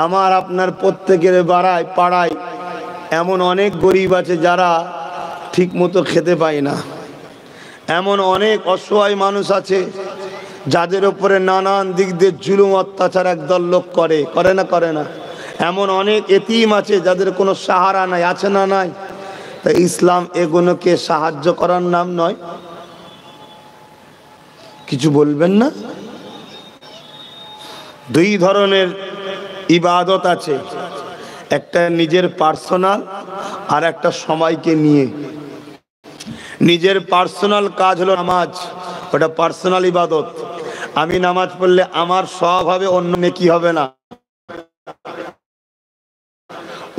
S1: আমার আপনার প্রত্যেকের পাড়ায় এমন অনেক গরিব আছে যারা ঠিক মতো খেতে পায় না, এমন অনেক অসহায় মানুষ আছে যাদের উপরে নানান দিক দিয়ে জুলুম অত্যাচার একদল লোক করে না। এমন অনেক এতিম আছে যাদের কোনো সাহারা নাই, আছে না নাই? তাই ইসলাম এগুলোকে সাহায্য করার নাম নয়? কিছু বলবেন না? দুই ধরনের ইবাদত আছে, একটা নিজের পার্সোনাল আর একটা সবাইকে নিয়ে। নিজের পার্সোনাল কাজ হলো নামাজ, ওটা পার্সোনাল ইবাদত। আমি নামাজ পড়লে আমার সব হবে, অন্য নেকি হবে না।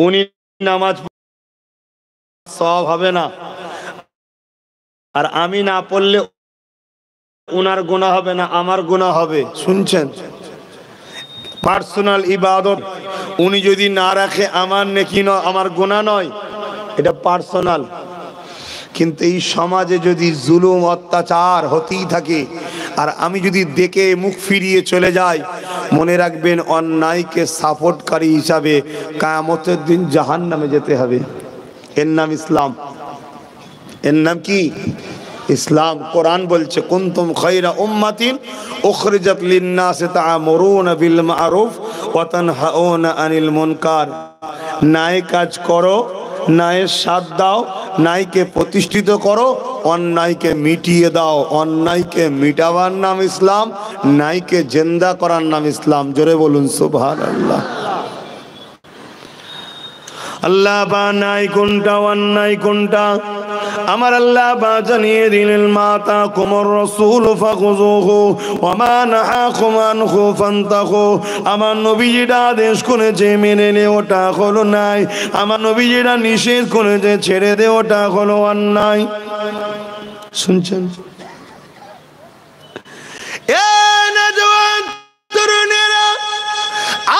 S1: উনি নামাজ সব হবে না, আর আমি না পড়লে উনার গুনাহ হবে না, আমার গুনাহ হবে। শুনছেন? পার্সোনাল ইবাদত উনি যদি না রাখে আমার নেকি নয়, আমার গুনাহ নয়, এটা পার্সোনাল। কিন্তু এই সমাজে যদি জুলুম অত্যাচার হতেই থাকে আর আমি যদি দেখে মুখ ফিরিয়ে চলে যাই, মনে রাখবেন অন্যায়কে সাপোর্টকারী হিসাবে কিয়ামতের দিন জাহান্নামে যেতে হবে। এর নাম ইসলাম। এর নাম কি? ইসলাম। কোরআন বলছে কুনতুম খায়রা উম্মাতিন উখরিজাত লিন-নাসি তা'মুরুনা বিল মা'রুফ ওয়া তানহাউনা আনিল মুনকার। ন্যায় কাজ করো, ন্যায়ের সাথ দাও, ন্যায়কে প্রতিষ্ঠিত করো, অন্যায়কে মিটিয়ে দাও। অন্যায়কে মিটাবার নাম ইসলাম, ন্যায়কে জিন্দা করার নাম ইসলাম। জোরে বলুন সুবহানাল্লাহ। আল্লাহ বা নাই কোনটা, অন্যায় কোনটা, আমার আল্লাহ বা জানিয়ে দিলেন মাতা কুমর রাসূল ফাখুযুহু ওয়া মা নাহাকুম আনহু ফান্তাহু। আমার নবী যেটা আদেশ করেছে মেনে নে, ওটা হলো নাই। আমার নবী যেটা নিষেধ করেছে ছেড়ে দে, ওটা হলো অন্যায়। শুনছেন? এ নওজওয়ান তরুণেরা,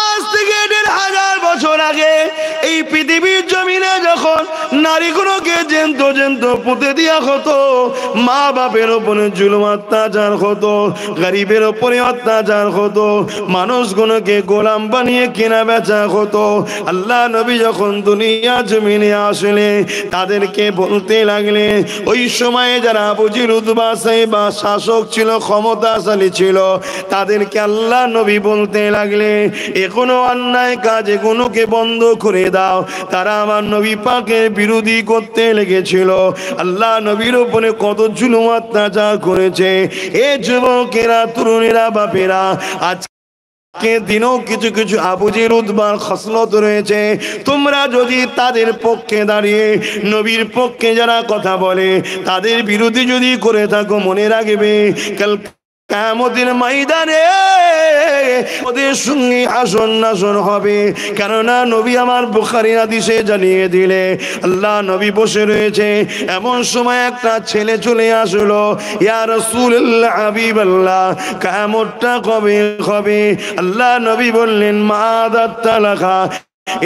S1: আজ থেকে ১,৫০০ বছর আগে এই পৃথিবীর জমিনে যখন নারীগুলোকে জ্যান্ত পুঁতে দেওয়া হতো, মা বাপের উপরে জুলুম অত্যাচার হতো, গরিবের উপরে অত্যাচার হতো, মানুষগুলোকে গোলাম বানিয়ে কেনা বেচা হতো, আল্লাহ নবী যখন দুনিয়া জমিনে আসলে তাদেরকে বলতে লাগলে, ওই সময়ে যারা আবু জির উতবা সাইবা শাসক ছিল, ক্ষমতাশালী ছিল, তাদেরকে আল্লাহ নবী বলতে লাগলে এখনো অন্যায় কাজ এগুলোকে বন্ধ করে দাও। তারা আমার নবী পাকের বিরোধী করতে লেগেছিল। আল্লাহ নবীর উপরে কত জুলুম অত্যাচার করেছে। এ যুবকেরা, তরুণেরা, বাপেরা, আজকে দিনও কিছু কিছু আবু জির উতবার খসলত রয়েছে। তোমরা যদি তাদের পক্ষে দাঁড়িয়ে নবীর পক্ষে যারা কথা বলে তাদের বিরোধী যদি করে থাকো, মনে রাখবে কাল কিয়ামতের ময়দানে
S2: ওদের সঙ্গে হাসর নাসর হবে। কেননা নবী আমার বুখারী হাদিসে জানিয়ে দিলে আল্লাহ নবী বসে রয়েছে, এমন সময় একটা ছেলে চলে আসলো, ইয়া রাসূলুল্লাহ হাবিবাল্লাহ কিয়ামতটা কবে হবে? আল্লাহ নবী বললেন মাযা তালাকা,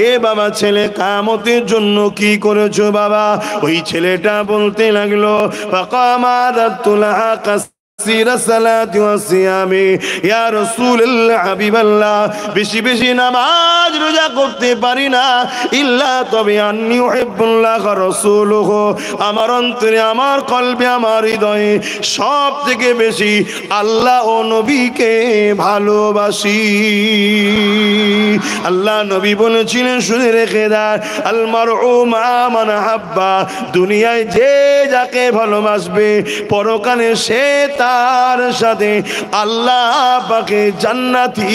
S2: এ বাবা ছেলে কিয়ামতের জন্য কি করেছো বাবা? ওই ছেলেটা বলতে লাগলো বেশি বেশি নামাজ রোজা করতে পারি না, ইল্লা তবে আন্নী উহিব্বুল্লাহ ওয়া রাসূলুহু, আমার অন্তরে আমার কলবে আমার হৃদয়ে সব থেকে বেশি আল্লাহ ও নবীকে ভালোবাসি। আল্লাহ নবী বলেছিলেন শুনে রেখে দেন, আল মারউ মা মান হাব্বা, দুনিয়ায় যে যাকে ভালোবাসবে পরকালে সে তার সাথে আল্লাহ পাকে জান্নাতি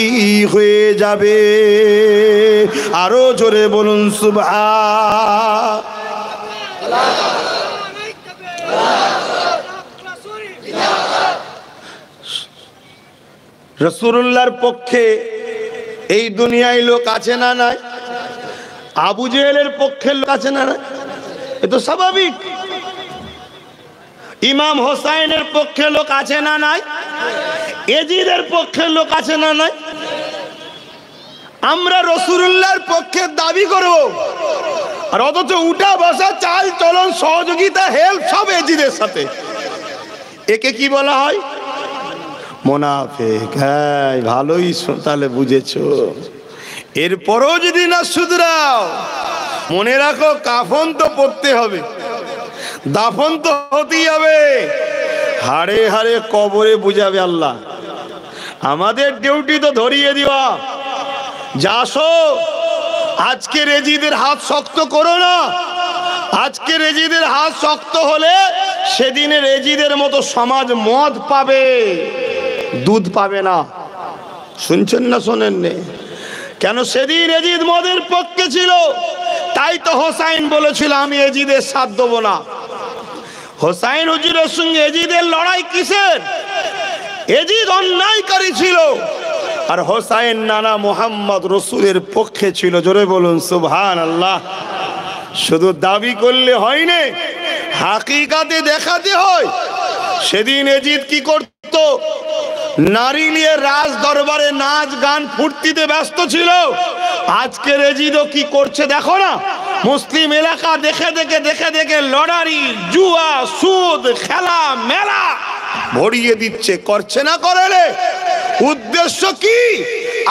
S2: হয়ে যাবে। আরো জোরে বলুন সুবহানাল্লাহ।
S1: রাসূলুল্লাহর পক্ষে এই দুনিয়ায় লোক আছে না নাই? আবু জেহেলের পক্ষের লোক আছে না নাই? এ তো স্বাভাবিক। ইমাম হোসাইনের পক্ষে লোক আছে না নাই? এজিদের পক্ষে লোক আছে না নাই? আমরা রাসূলুল্লাহর পক্ষে দাবি করব, আর অথচ উঠা বসা চাল চলন সহযোগিতা হেল্প সব এজিদের সাথে। একে কি বলা হয়? মুনাফিক। হ্যাঁ, ভালোই তাহলে বুঝেছো। এরপরও যদি না শুধরাও, মনে রাখো কাফন তো পড়তে হবে, দাফন তো হতেই হবে, হাড়ে হাড়ে কবরে বুঝাবে আল্লাহ। আমাদের ডিউটি তো ধরিয়ে দিবা, যাসো আজকে রেজিদের হাত শক্ত করো না। আজকে রেজিদের হাত শক্ত হলে সেদিনে রেজিদের মতো সমাজ মদ পাবে, দুধ পাবে না। শুনছেন না শোনেন নে? কেন সেদিন এজিদ মদের পক্ষে ছিল, তাই তো হোসাইন বলেছিল আমি এজিদের সাথ দেবো না। হোসাইন হুজুরের সঙ্গে এজিদের লড়াই কিসের? এজিদ অন্যায়কারী ছিল, আর হোসাইন নানা মোহাম্মদ রসুলের পক্ষে ছিল। জোরে বলুন সুবহানাল্লাহ। শুধু দাবি করলে হয় না, হাকিকাতে দেখাতে হয়। সেদিন এজিদ কি করত? নারী নিয়ে রাজ দরবারে নাচ গান ফুর্তিতে ব্যস্ত ছিল। আজকের এজিদও কি করছে দেখো না? মুসলিম এলাকা দেখে দেখে দেখে দেখে লটারি, জুয়া, সুদ, খেলা মেলা ভরিয়ে দিচ্ছে। করছে না করে? উদ্দেশ্য কি?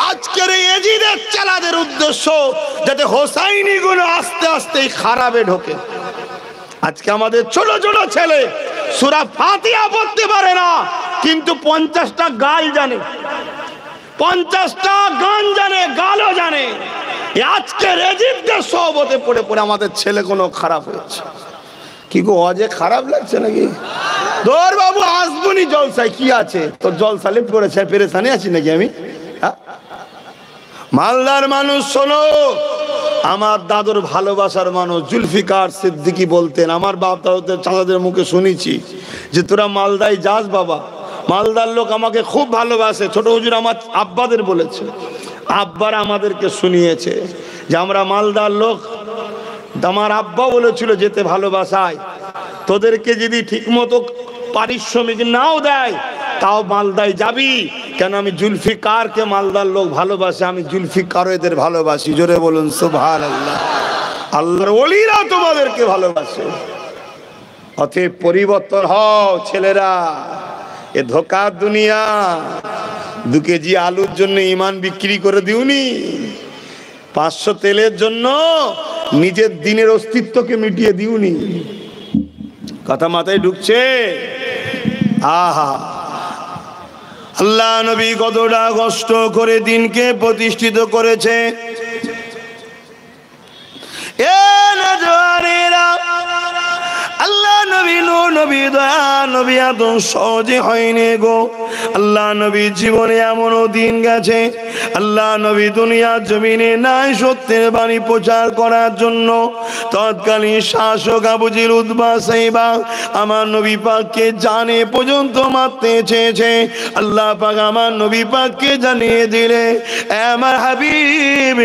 S1: আজকের এজিদের চালাদের উদ্দেশ্য যাতে হোসাইনি গুলো আস্তে আস্তে খারাপে ঢোকে। আজকে আমাদের ছোট ছোট ছেলে সূরা ফাতিহা পড়তে পারে না, কিন্তু 50টা গাল জানে, 50টা গান জানে, গালও জানে। আজকে এজিদের সহবতে পড়ে পড়ে আমাদের ছেলে কোনো খারাপ হয়েছে। কি গো, অজে খারাপ লাগছে নাকি? ধর বাবু আসবনি জলসায়, কি আছে তো জলসালে পড়েছে, পেরেশানি আছি নাকি আমি? মালদার মানুষ শোনো, আমার দাদুর ভালোবাসার মানুষ জুলফিকার সিদ্দিকী বলতেন, আমার বাপ দাদুদের চাচাদের মুখে শুনেছি যে তোরা মালদায় যাস বাবা, মালদার লোক আমাকে খুব ভালোবাসে। ছোট হুজুর আমার আব্বাদের বলেছে, আব্বারা আমাদেরকে শুনিয়েছে যে আমরা মালদার লোক। আমার আব্বা বলেছিল যেতে ভালোবাসায়, তোদেরকে যদি ঠিকমতো পারিশ্রমিক নাও দেয় তাও মালদায় যাবি। কেন? আমি জুলফিকারকে মালদার লোক ভালোবাসে, আমি জুলফিকার এদের ভালোবাসি। জোরে বলুন সুবহানাল্লাহ। আল্লাহর ওলিরা তোমাদেরকে ভালোবাসে। অতএব পরিবর্তন হও ছেলেরা। এ ধোকার দুনিয়া। 2 কেজি আলুর জন্য ইমান বিক্রি করে দিওনি, 500 তেলের জন্য নিজের দিনের অস্তিত্বকে মিটিয়ে দিওনি। কথা মাথায় ঢুকছে? আহা, আল্লাহ নবী কতটা কষ্ট করে দিনকে প্রতিষ্ঠিত করেছে। এ নওজওয়ানেরা, আল্লাহ
S2: নবী নূর নবী দয়া নবী এত সহজে হয়নি গো। আল্লাহ নবী জীবনে এমনও দিন গেছে আল্লাহ নবী দুনিয়ার জমিনে নাই সত্যের বাণী প্রচার করার জন্য তৎকালীন শাসক আবু জেহেল উতবা সাইবা আমার নবী পাককে জানে পর্যন্ত মারতে চেয়েছে। আল্লাহ পাক আমার নবী পাককে জানিয়ে দিলে আমার হাবিব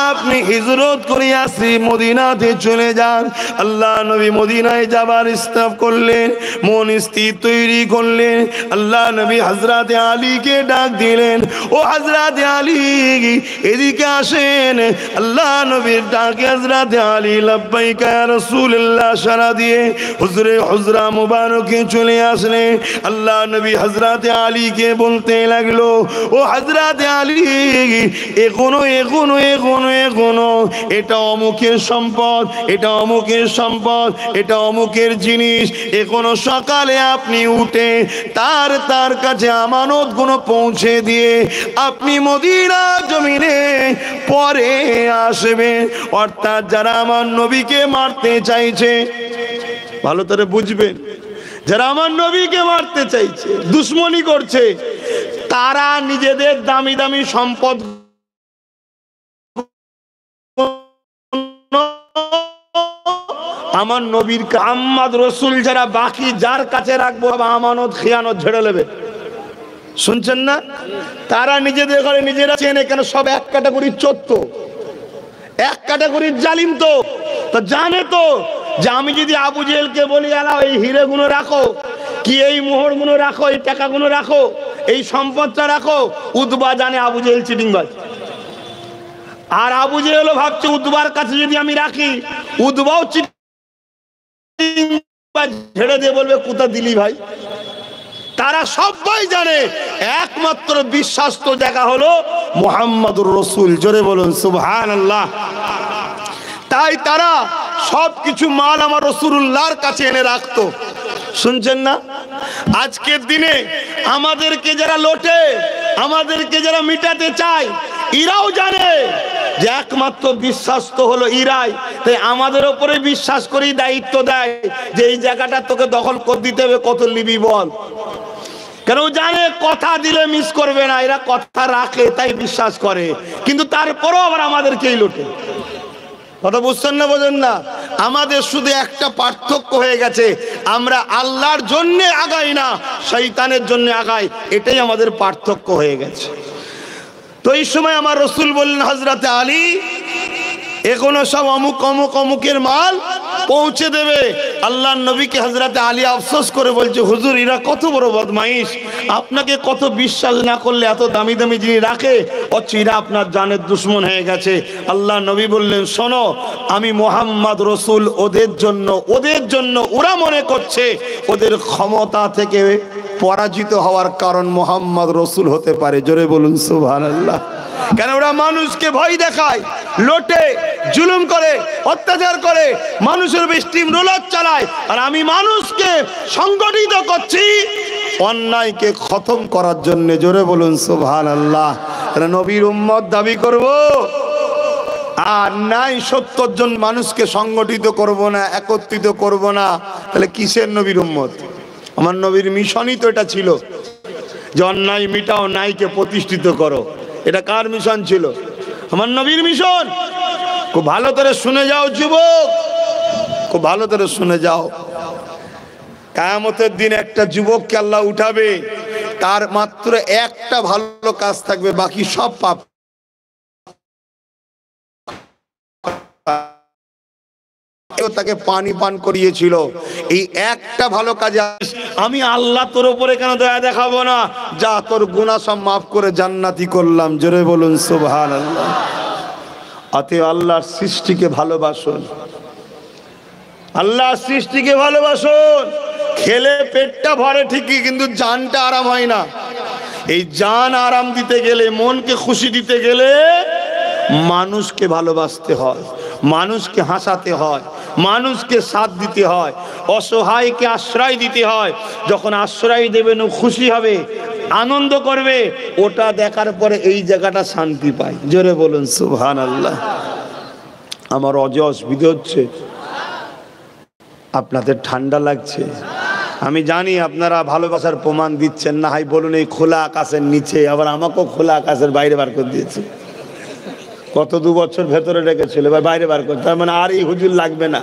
S2: আপনি হিজরত করে আসি মদিনাতে চলে যান। আল্লাহ নবী মদিনায় যাবার ইস্তাব করলেন, মন স্থির তৈরি করলেন। আল্লাহ নবী হযরত আলীকে ডাক দিলেন, ও হযরত আলী এদিকে আসেন। আল্লাহ নবীর ডাকে হযরত আলী লব্বাইকা ইয়া রাসূলুল্লাহ সারা দিয়ে হুজুরে হুজরা মুবারকে চলে আসলেন। আল্লাহ নবী হযরত আলীকে বলতে লাগলো, ও হযরত আলী এখনো এখনো এখনো এখনো এটা অমুকের সম্পদ, এটা অমুকের সম্পদ, এটা অমুকের জিনিস। এখনো সকালে আপনি উঠে তার কাছে আমানত গুলো পৌঁছে দিয়ে আপনি মদিনা জমিনে পরে আসবেন। অর্থাৎ যারা আমার নবীকে মারতে চাইছে, ভালো করে বুঝবেন, যারা আমার নবীকে মারতে চাইছে, দুশ্মনী করছে, তারা নিজেদের দামি দামি সম্পদ আমার নবীর আম্মাদ রসুল যারা বাকি যার কাছে রাখবো আমানত খিয়ানত ঝেড়ে নেবে। শুনছেন না? তারা নিজেদের ঘরে নিজেরা চেনে কেন? সব এক ক্যাটাগরির চোর তো, এক ক্যাটাগরির জালিম তো। তো জানে তো যে আমি যদি আবু জেহেলকে বলি এলা এই হিরে গুলো রাখো, কি এই মোহর গুলো রাখো, এই টাকা গুলো রাখো, এই সম্পদটা রাখো, উতবা জানে আবু জেহেল চিটিংবাজ। আর আবু জেহেলও ভাবছে উতবার কাছে যদি আমি রাখি, উতবাও চিটিংবাজ ঝেড়ে দিয়ে বলবে কোথা দিলি ভাই। তারা সবাই জানে একমাত্র বিশ্বাস্ত জায়গা হলো মুহাম্মাদুর রাসূল। জোরে বলুন সুবহানাল্লাহ। তাই তারা সবকিছু মাল আমার রাসূলুল্লাহর কাছে এনে রাখতো। শুনছেন না? আজকের দিনে আমাদেরকে যারা লোটে, আমাদেরকে যারা মিটাতে চায়, এরাও জানে যে একমাত্র বিশ্বাস্ত হলো ইরাই। তাই আমাদের ওপরে বিশ্বাস করেই দায়িত্ব দেয় যে এই জায়গাটা তোকে দখল করে দিতে হবে, কত নিবি বল। কেন জানে কথা দিলে মিস করবে না, এরা কথা রাখে তাই বিশ্বাস করে, কিন্তু তারপরও আবার আমাদেরকেই লোটে। কথা বুঝছেন না? বোঝেন না? আমাদের শুধু একটা পার্থক্য হয়ে গেছে, আমরা আল্লাহর জন্য আগাই না, শয়তানের জন্য আগাই। এটাই আমাদের পার্থক্য হয়ে গেছে। তো এই সময় আমার রাসূল বললেন হযরত আলী এখনো সব অমুক অমুক অমুকের মাল পৌঁছে দেবে। আল্লাহর নবীকে হযরত আলী আফসোস করে বলছে, হুজুর এরা কত বড় বদমাইশ, আপনাকে কত বিশ্বাস না করলে এত দামি দামি জিনিস রাখে, অথচ এরা আপনার জানের দুশ্মন হয়ে গেছে। আল্লাহ নবী বললেন, শোনো আমি মুহাম্মদ রাসূল ওদের জন্য ওরা মনে করছে ওদের ক্ষমতা থেকে পরাজিত হওয়ার কারণ মুহাম্মদ রাসূল হতে পারে। জোরে বলুন সুবহানাল্লাহ। কেন ওরা মানুষকে ভয় দেখায়, লোটে, জুলুম করে, অত্যাচার করে, মানুষের স্টিম রোলার চালায়, আর আমি মানুষকে সংগঠিত করছি অন্যায়কে খতম করার জন্য। জোরে বলুন সুবহানাল্লাহ। নবীর উম্মত দাবি করব আর নাই ৭০ জন মানুষকে সংগঠিত করব না, একত্রিত করব না, তাহলে কিসের নবীর উম্মত? আমার নবীর মিশনই তো এটা ছিল যে অন্যায় মিটাও, ন্যায়কে প্রতিষ্ঠিত করো। এটা কার মিশন ছিল? আমার নবীর মিশন। খুব ভালো করে শুনে যাও যুবক, খুব ভালো করে শুনে যাও। কিয়ামতের দিন একটা যুবককে আল্লাহ উঠাবে, তার মাত্র একটা ভালো কাজ থাকবে, বাকি সব পাপ। তাকে পানি পান করিয়েছিল, এই একটা ভালো কাজে আমি আল্লাহ তোর উপরে কেন দয়া দেখাবো না? যা তোর গুনাহ সব মাফ করে জান্নাতি করলাম। জোরে বলুন সুবহানাল্লাহ। অতএব আল্লাহর সৃষ্টিকে ভালোবাসুন, আল্লাহর সৃষ্টিকে ভালোবাসুন। খেলে পেটটা ভরে ঠিকই, কিন্তু জানটা আরাম হয় না। এই জান আরাম দিতে গেলে, মনকে খুশি দিতে গেলে মানুষকে ভালোবাসতে হয়, মানুষকে হাসাতে হয়, মানুষকে সাথ দিতে হয়, অসহায়কে আশ্রয় দিতে হয়। যখন আশ্রয় দেবেন ও খুশি হবে, আনন্দ করবে, ওটা দেখার পরে এই জায়গাটা শান্তি পায়। জোরে বলুন সুবহানাল্লাহ। আমার অজস বিধি হচ্ছে
S1: আপনাদের ঠান্ডা লাগছে? আমি জানি আপনারা ভালোবাসার প্রমাণ দিচ্ছেন না। হাই বলুন, এই খোলা আকাশের নিচে আবার আমাকেও খোলা আকাশের বাইরে বার করে দিয়েছে। কত 2 বছর ভেতরে রেখেছিল, এবার বাইরে বার করে, তার মানে আর এই হুজুর লাগবে না,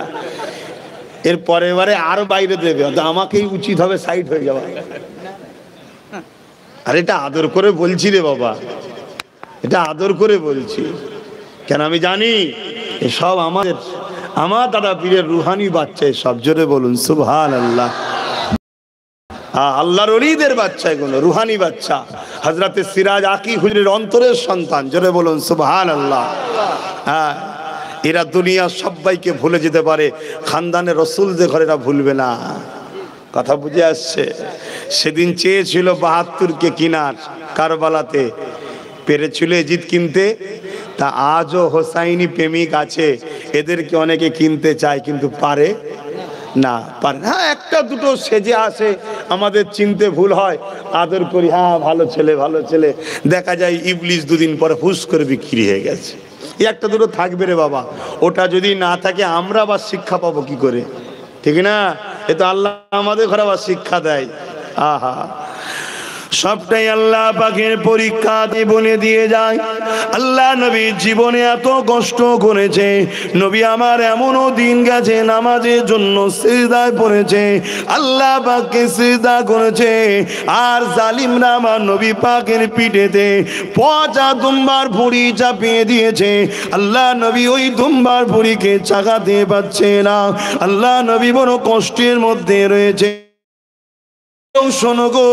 S1: এর পরের বারে আরো বাইরে দেবে, আমাকেই উচিত হবে সাইড হয়ে যাওয়া। আর এটা আদর করে বলছি রে বাবা, এটা আদর করে বলছি, কেন আমি জানি এসব আমার দাদা পীরের রুহানি বাচ্চা। সব জোরে বলুন সুবহানাল্লাহ। আল্লাহর ওলিদের বাচ্চা, এগুলো রুহানি বাচ্চা। হযরতে সিরাজ আকি হুজুরের অন্তরের সন্তান, জোরে বলুন সুবহানাল্লাহ। হ্যাঁ, এরা দুনিয়ার সবাইকে ভুলে যেতে পারে, খানদানের রসুলদের ঘরে এরা ভুলবে না। কথা বুঝে আসছে? সেদিন চেয়েছিল ৭২কে কিনার কারবালাতে, পেরেছিল এজিদ কিনতে। তা আজও হোসাইনি প্রেমিক আছে, এদেরকে অনেকে কিনতে চায় কিন্তু পারে না, পারে। হ্যাঁ, একটা দুটো সেজে আসে, আমাদের চিনতে ভুল হয়, আদর করি, হ্যাঁ ভালো ছেলে ভালো ছেলে, দেখা যায় ইবলিস 2 দিন পরে হুস করে বিক্রি হয়ে গেছে। একটা দুটো থাকবে রে বাবা, ওটা যদি না থাকে আমরা আবার শিক্ষা পাবো কি করে? ঠিক না? এ তো আল্লাহ আমাদের ঘরে আবার শিক্ষা দেয়। আহা, সবটাই আল্লাহ পাকের পরীক্ষাতে বলে দিয়ে যায়। আল্লাহ নবী জীবনে এত কষ্ট করেছে, নবী আমার এমনও দিন গেছে নামাজের জন্য সিজদায় পড়েছে, আল্লাহ পাককে সিজদা করেছে, আর জালিমরা আমার নবী পাকের পিঠেতে পচা দুম্বার ভুঁড়ি চাপিয়ে দিয়েছে। আল্লাহ নবী ওই দুম্বার ভুঁড়িকে চাগাতে পারছে না, আল্লাহ নবী বড় কষ্টের মধ্যে রয়েছে। শোনো গো,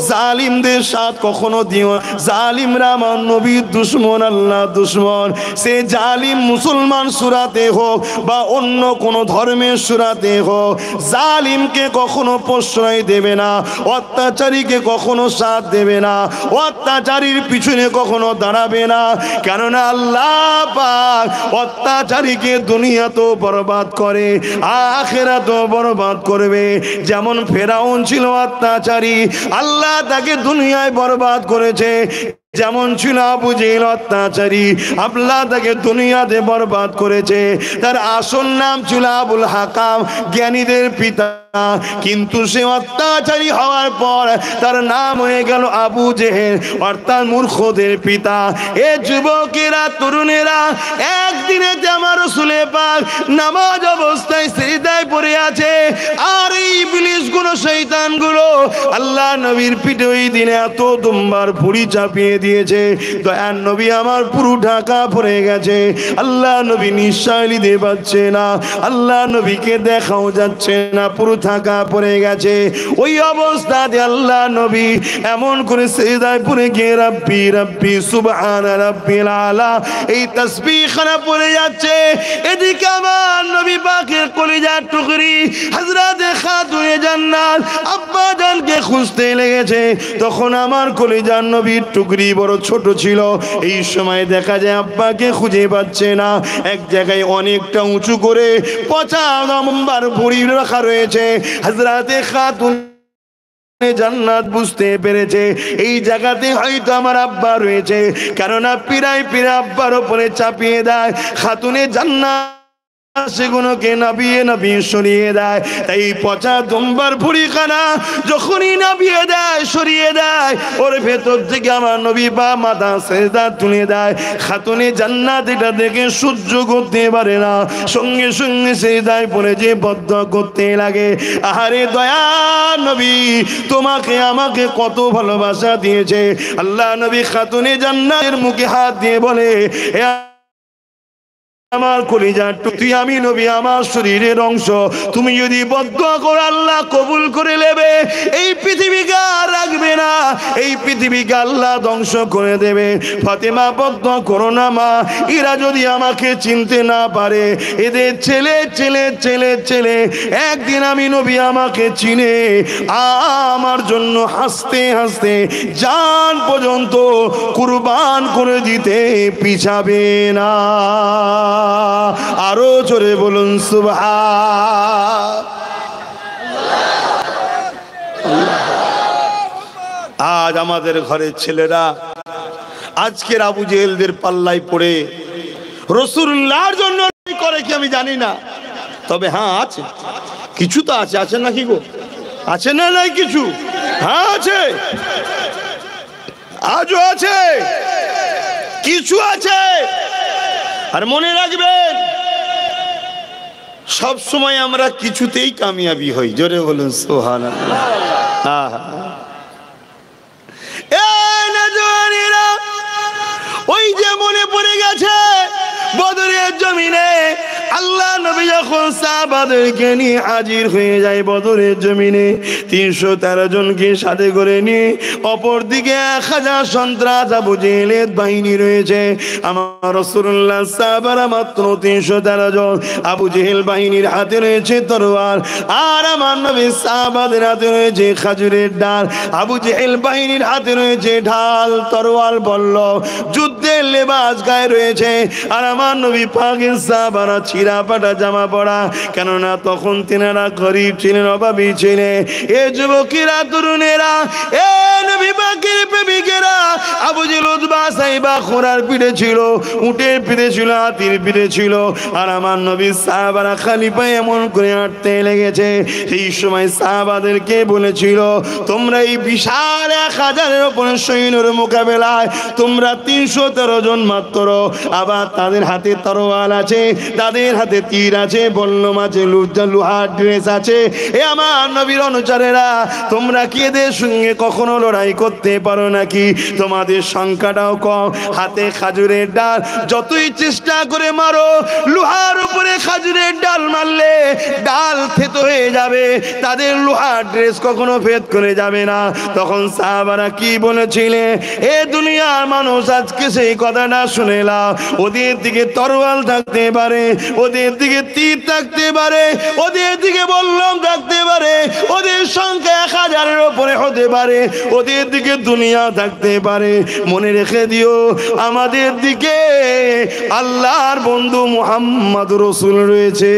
S1: জালিমদের সাথ কখনো দিও, জালিমরা আমার নবীর দুশ্মন, আল্লাহ দুশ্মন। সে জালিম মুসলমান সুরাতে হোক বা অন্য কোন ধর্মের সুরাতে হোক, জালিমকে কখনো প্রশ্রয় দেবে না, অত্যাচারীকে কখনো সাথ দেবে না, অত্যাচারীর পিছনে কখনো দাঁড়াবে না। কেননা আল্লাহ পাক অত্যাচারীকে দুনিয়া তো বরবাদ করে, আখিরাত তো বরবাদ করবে। যেমন ফেরাউন ছিল অত্যাচারী, আল্লাহ তাকে দুনিয়ায় বরবাদ করেছে। যেমন ছিল আবু জেহেল অত্যাচারী, আল্লাহ তাকে দুনিয়াতে বরবাদ করেছে। তার আসল নাম ছিল আবুল হাকাম, জ্ঞানীদের পিতা, কিন্তু সে অত্যাচারী হওয়ার পর তার নাম হয়ে গেল আবু জেহেল, অর্থাৎ মূর্খদের পিতা। এ যুবকেরা, তরুণেরা, একদিনে আমার রাসূলে পাক নামাজ অবস্থায় সিজদায় পড়ে আছে, আর এই ইবলিসগুলো, শয়তানগুলো আল্লাহ নবীর পিঠে ওই দিনে এত দুম্বার ভুঁড়ি চাপিয়ে দিয়েছে, দয়ার নবী আমার পুরো ঢাকা পড়ে গেছে। আল্লাহ নবী নিঃশ্বাস নিতে পারছে না, আল্লাহ নবীকে দেখাও যাচ্ছে না, পুরো ঢাকা পড়ে গেছে। ওই অবস্থাতে আল্লাহ নবী এমন করে সিজদায় পড়ে গিয়ে রাব্বি রাব্বি সুবহানা রাব্বিল আলা এই তাসবিহখানা পড়ে যাচ্ছে। এদিকে আমার নবী পাকের কলিজার টুকরি হযরতে খাতুনে জান্নাত আব্বা জানকে খুঁজতে লেগেছে। তখন আমার কলিজার নবীর টুকরি বড় ছোট ছিল, এই সময় দেখা যায় আব্বাকে খুঁজে পাচ্ছে না। এক জায়গায় অনেকটা উঁচু করে পচা নম্বর ভুঁড়ি রাখা রয়েছে। হযরতে খাতুনে জান্নাত বুঝতে পেরেছে এই জায়গাতে হয়তো আমার আব্বা রয়েছে, কেননা পিরায় পিরায় আব্বার উপরে চাপিয়ে দেয়। খাতুনে জান্নাত সেগুলোকে নাবিয়ে নাবিয়ে সরিয়ে দেয়। তাই পচা দুম্বার ভুঁড়িখানা যখনই নাবিয়ে দেয়, সরিয়ে দেয়, ওর ভেতর থেকে আমার নবী বা মাথা সিজদা তুলে দেয়। খাতুনে জান্নাত এটা দেখে সহ্য করতে পারে না, সঙ্গে সঙ্গে সিজদায় পড়ে যে বদ্ধ করতে লাগে, আহারে দয়া নবী তোমাকে আমাকে কত ভালোবাসা দিয়েছে। আল্লাহ নবী খাতুনে জান্নাতের মুখে হাত দিয়ে বলে, আমার কলিজার টুকরি, আমি নবী আমার শরীরের অংশ, তুমি যদি বদদুয়া করো আল্লাহ কবুল করে নেবে। এই পৃথিবীকে আর রাখবে না, এই পৃথিবীকে আল্লাহ ধ্বংস করে দেবে। ফাতেমা বদদুয়া করো না মা, এরা যদি আমাকে চিনতে না পারে, এদের ছেলে ছেলে ছেলে ছেলে একদিন আমি নবী আমাকে চিনে আমার জন্য হাসতে হাসতে জান পর্যন্ত কুরবান করে দিতে পিছাবে না। আরো জোরে বলুন সুবহান। আজ আমাদের ঘরের ছেলেরা আজকের আবু জেহেলদের পাল্লায় পড়ে রাসূলুল্লাহর জন্য করে কি আমি জানি না, তবে হ্যাঁ আছে কিছু তো আছে, আছে নাকি গো? আছে না নাই কিছু? হ্যাঁ আছে, আজও আছে, কিছু আছে। আর মনে রাখবেন, সব সময় আমরা কিছুতেই কামিয়াবি হই। জোরে বলুন সুবহানাল্লাহ। ওই যে মনে পড়ে গেছে বদরের জমিনে আল্লাহ নবী যখন সাহাবাদেরকে নিয়ে হাজির হয়ে যায় বদরের জমিনে, 313 জনকে সাথে করে নিয়ে অপরদিকে 1000 সন্ত্রাস আবু জেহেলের বাহিনী রয়েছে। আমার রাসূলুল্লাহ সাহাবারা মাত্র 313 জন। আবু জেহেল বাহিনীর হাতে রয়েছে তরোয়াল, আর আমার নবী সাহাবাদের হাতে রয়েছে খাজুরের ডাল। আবু জেহেল বাহিনীর হাতে রয়েছে ঢাল, তরোয়াল, বল্ল, যুদ্ধের লেবাস গায়ে রয়েছে। আর আমার নবী পাকের সাহাবারা ছিঁড়া পাটা জামা পড়া, কেননা তখন তিনারা গরিব ছিলেন, অভাবী ছিলেন। এ যুবকেরা, তরুণেরা, এ নবী পাকের প্রেমিকেরা, আবু জেহেল, উতবা, সাইবা ঘোড়ার পিঠে ছিল, উটের পিঠে ছিল, হাতির পিঠে ছিল। আর আমার নবী সাহাবারা খালি পায়ে এমন করে হাঁটতে লেগেছে। সেই সময় সাহাবাদেরকে বলেছিল, তোমরা এই বিশাল 1000-এর উপরে সৈন্যের মোকাবেলায় তোমরা 313 জন মাত্র। আবার তাদের হাতে তরোয়াল আছে, তাদের হাতে তীর আছে, বল্লম আছে, লোহার ড্রেস আছে। এ আমার নবীর অনুচরেরা, তোমরা কি এদের সঙ্গে কখনো লড়াই করতে পারো নাকি? তোমাদের সংখ্যাটাও কম, হাতে খাজুরের ডাল, যতই চেষ্টা করে মারো, লোহার উপরে খাজুরের ডাল মারলে ডাল থেতো হয়ে যাবে, তাদের লোহার ড্রেস কখনো ভেদ করে যাবে না। তখন সাহাবারা কি বলেছিলেন? এ দুনিয়ার মানুষ আজকে সেই কথাটা শুনে নাও। ওদের দিকে তরোয়াল থাকতে পারে, ওদের দিকে তীর থাকতে পারে, ওদের দিকে বল্লম থাকতে পারে, ওদের সংখ্যা 1000-এর উপরে হতে পারে, ওদের দিকে দুনিয়া থাকতে পারে। মনে রেখে দিও, আমাদের দিকে আল্লাহর বন্ধু মুহাম্মদ রাসূল রয়েছে।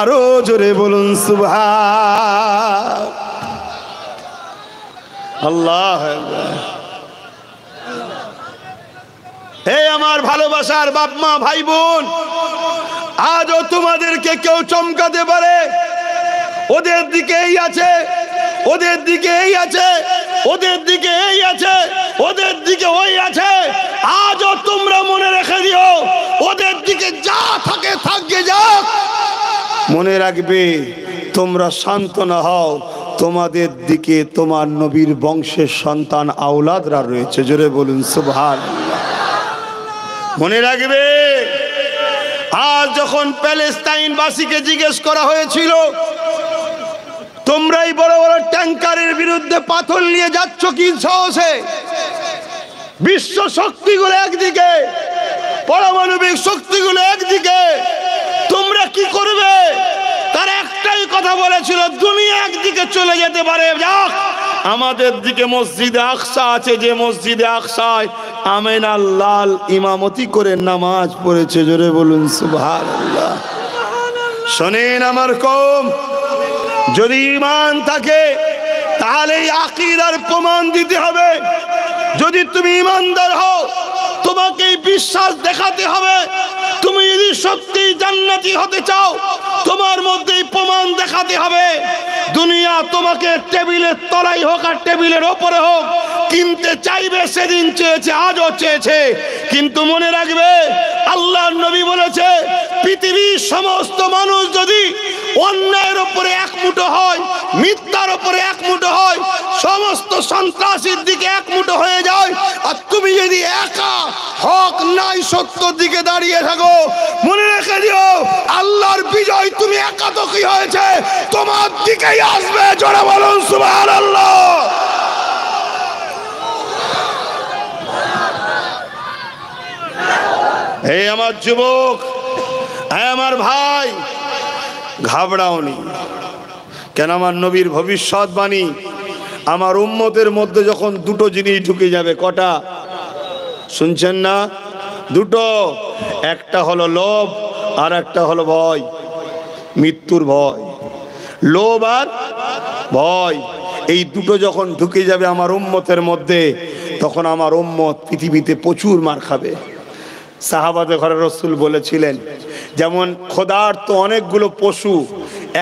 S1: আরো জোরে বলুন সুবহান আল্লাহ। হে আমার ভালোবাসার বাপ মা ভাই বোন, আজও তোমাদেরকে কেউ চমকাতে পারে, ওদের দিকে এই আছে, ওদের দিকে এই আছে, ওদের দিকে এই আছে, ওদের দিকে ওই আছে। আজও তোমরা মনে রেখে দিও, ওদের দিকে যা থাকে থাকবে যাক। মনে রাখবে, তোমরা শান্ত না হও, তোমাদের দিকে তোমার নবীর বংশের সন্তান আওলাদরা রয়েছে। জোরে বলুন সুবহানাল্লাহ। মনে রাখবে, আজ যখন প্যালেস্তাইনবাসীকে জিজ্ঞেস করা হয়েছিল, তোমরাই বড় বড় ট্যাঙ্কারের বিরুদ্ধে পাথর নিয়ে যাচ্ছ কি সাহসে? বিশ্ব শক্তিগুলো একদিকে, পারমাণবিক শক্তিগুলো একদিকে, তোমরা কি করবে? তারা একটাই কথা বলেছিল, দুনিয়া একদিকে চলে যেতে পারে, যাক। আমাদের দিকে মসজিদে আকসা আছে, যে মসজিদে আকসায় আমিনা লাল ইমামতি করে নামাজ পড়েছে। জোরে বলুন সুবহানাল্লাহ। শোনেন আমার কওম, যদি ঈমান থাকে তাহলে এই আকীদার প্রমাণ দিতে হবে। যদি তুমি ঈমানদার হও, তোমাকে বিশ্বাস দেখাতে হবে। তুমি যদি সত্যি জান্নাতি হতে চাও, তোমার মধ্যে প্রমাণ দেখাতে হবে। দুনিয়া তোমাকে টেবিলের তলায় হোক আর টেবিলের ওপরে হোক কিনতে চাইবে, সেদিন চেয়েছে, আজও চেয়েছে। কিন্তু মনে রাখবে, আল্লাহর নবী বলেছে, পৃথিবীর সমস্ত মানুষ যদি অন্যায়ের উপরে এক মুঠো হয়, মিথ্যার উপরে এক মুঠো হয়, সমস্ত সন্ত্রাসীর দিকে এক মুঠো হয়ে যায়, আর তুমি যদি একা হক নাই সত্যর দিকে দাঁড়িয়ে থাকো, মনে রেখে দিও, আল্লাহর বিজয় তুমি একা তো কি হয়েছে, তোমার দিকেই আসবে। জোরে বলুন সুবহানাল্লাহ। হে আমার যুবক, হে আমার ভাই, ঘাবড়াওনি। কেন? আমার নবীর ভবিষ্যৎবাণী, আমার উম্মতের মধ্যে যখন দুটো জিনিস ঢুকে যাবে। কটা শুনছেন না? দুটো। একটা হলো লোভ, আর একটা হলো ভয়, মৃত্যুর ভয়। লোভ আর ভয়, এই দুটো যখন ঢুকে যাবে আমার উম্মতের মধ্যে, তখন আমার উম্মত পৃথিবীতে প্রচুর মার খাবে। সাহাবাদের ঘরে রাসূল বলেছিলেন, যেমন খোদার তো অনেকগুলো পশু,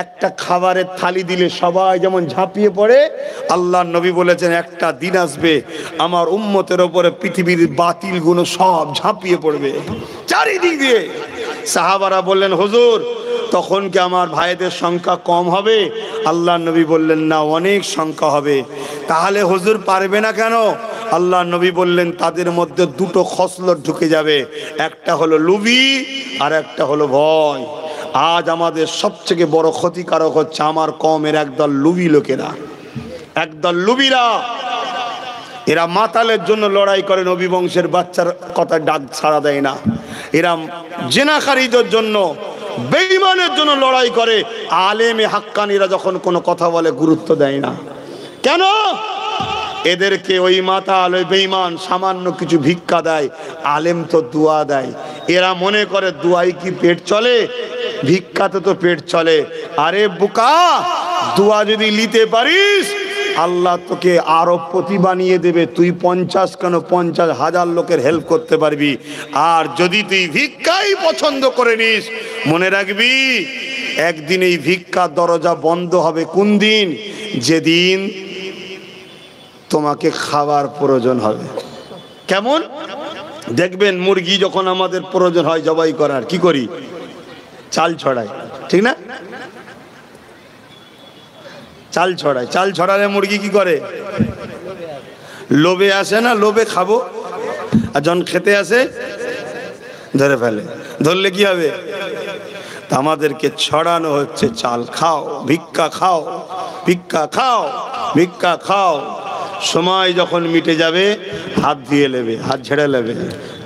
S1: একটা খাবারের থালি দিলে সবাই যেমন ঝাঁপিয়ে পড়ে, আল্লাহ নবী বলেছেন একটা দিন আসবে আমার উম্মতের ওপরে পৃথিবীর বাতিলগুলো সব ঝাঁপিয়ে পড়বে চারিদিক দিয়ে। সাহাবারা বললেন হুজুর তখন কি আমার ভাইদের সংখ্যা কম হবে? আল্লাহ নবী বললেন না, অনেক সংখ্যা হবে। তাহলে হুজুর পারবে না কেন? আল্লাহ নবী বললেন তাদের মধ্যে দুটো খসলত ঢুকে যাবে, একটা হলো লুবি আর একটা হলো ভয়। আজ আমাদের সবথেকে বড় ক্ষতিকারক হচ্ছে আমার কমের একদল লুবি লোকেরা, একদল লুবিরা। এরা মাতালের জন্য লড়াই করে, নবী বংশের বাচ্চার কথা ডাক ছাড়া দেয় না। এরা জেনাকারীদের জন্য, বেঈমানের জন্য লড়াই করে। আলেমে হাক্কানিরা যখন কোনো কথা বলে গুরুত্ব দেয় না। কেন? এদেরকে ওই মাতাল ওই বেঈমান সামান্য কিছু ভিক্ষা দেয়, আলেম তো দুয়া দেয়। এরা মনে করে দুয়াই কি পেট চলে? ভিক্ষাতে তো পেট চলে। আরে বোকা, দুয়া যদি নিতে পারিস আল্লাহ তোকে আরবপতি বানিয়ে দেবে। তুই 50 কেন 50,000 লোকের হেল্প করতে পারবি। আর যদি তুই ভিক্ষাই পছন্দ করে নিস, মনে রাখবি একদিন এই ভিক্ষার দরজা বন্ধ হবে। কোন দিন? যেদিন তোমাকে খাবার প্রয়োজন হবে। কেমন? দেখবেন মুরগি যখন আমাদের প্রয়োজন হয় জবাই করার, কি করি? চাল ছড়াই, ঠিক না? চাল ছড়ায়। চাল ছড়ালে মুরগি কি করে? লোভে আসে না, লোভে খাবো, আর যখন খেতে আসে ধরে ফেলে। ধরলে কি হবে? আমাদেরকে ছড়ানো হচ্ছে চাল খাও, ভিক্ষা খাও, ভিক্ষা খাও, ভিক্ষা খাও। সময় যখন মিটে যাবে হাত দিয়ে নেবে, হাত ঝেড়ে নেবে,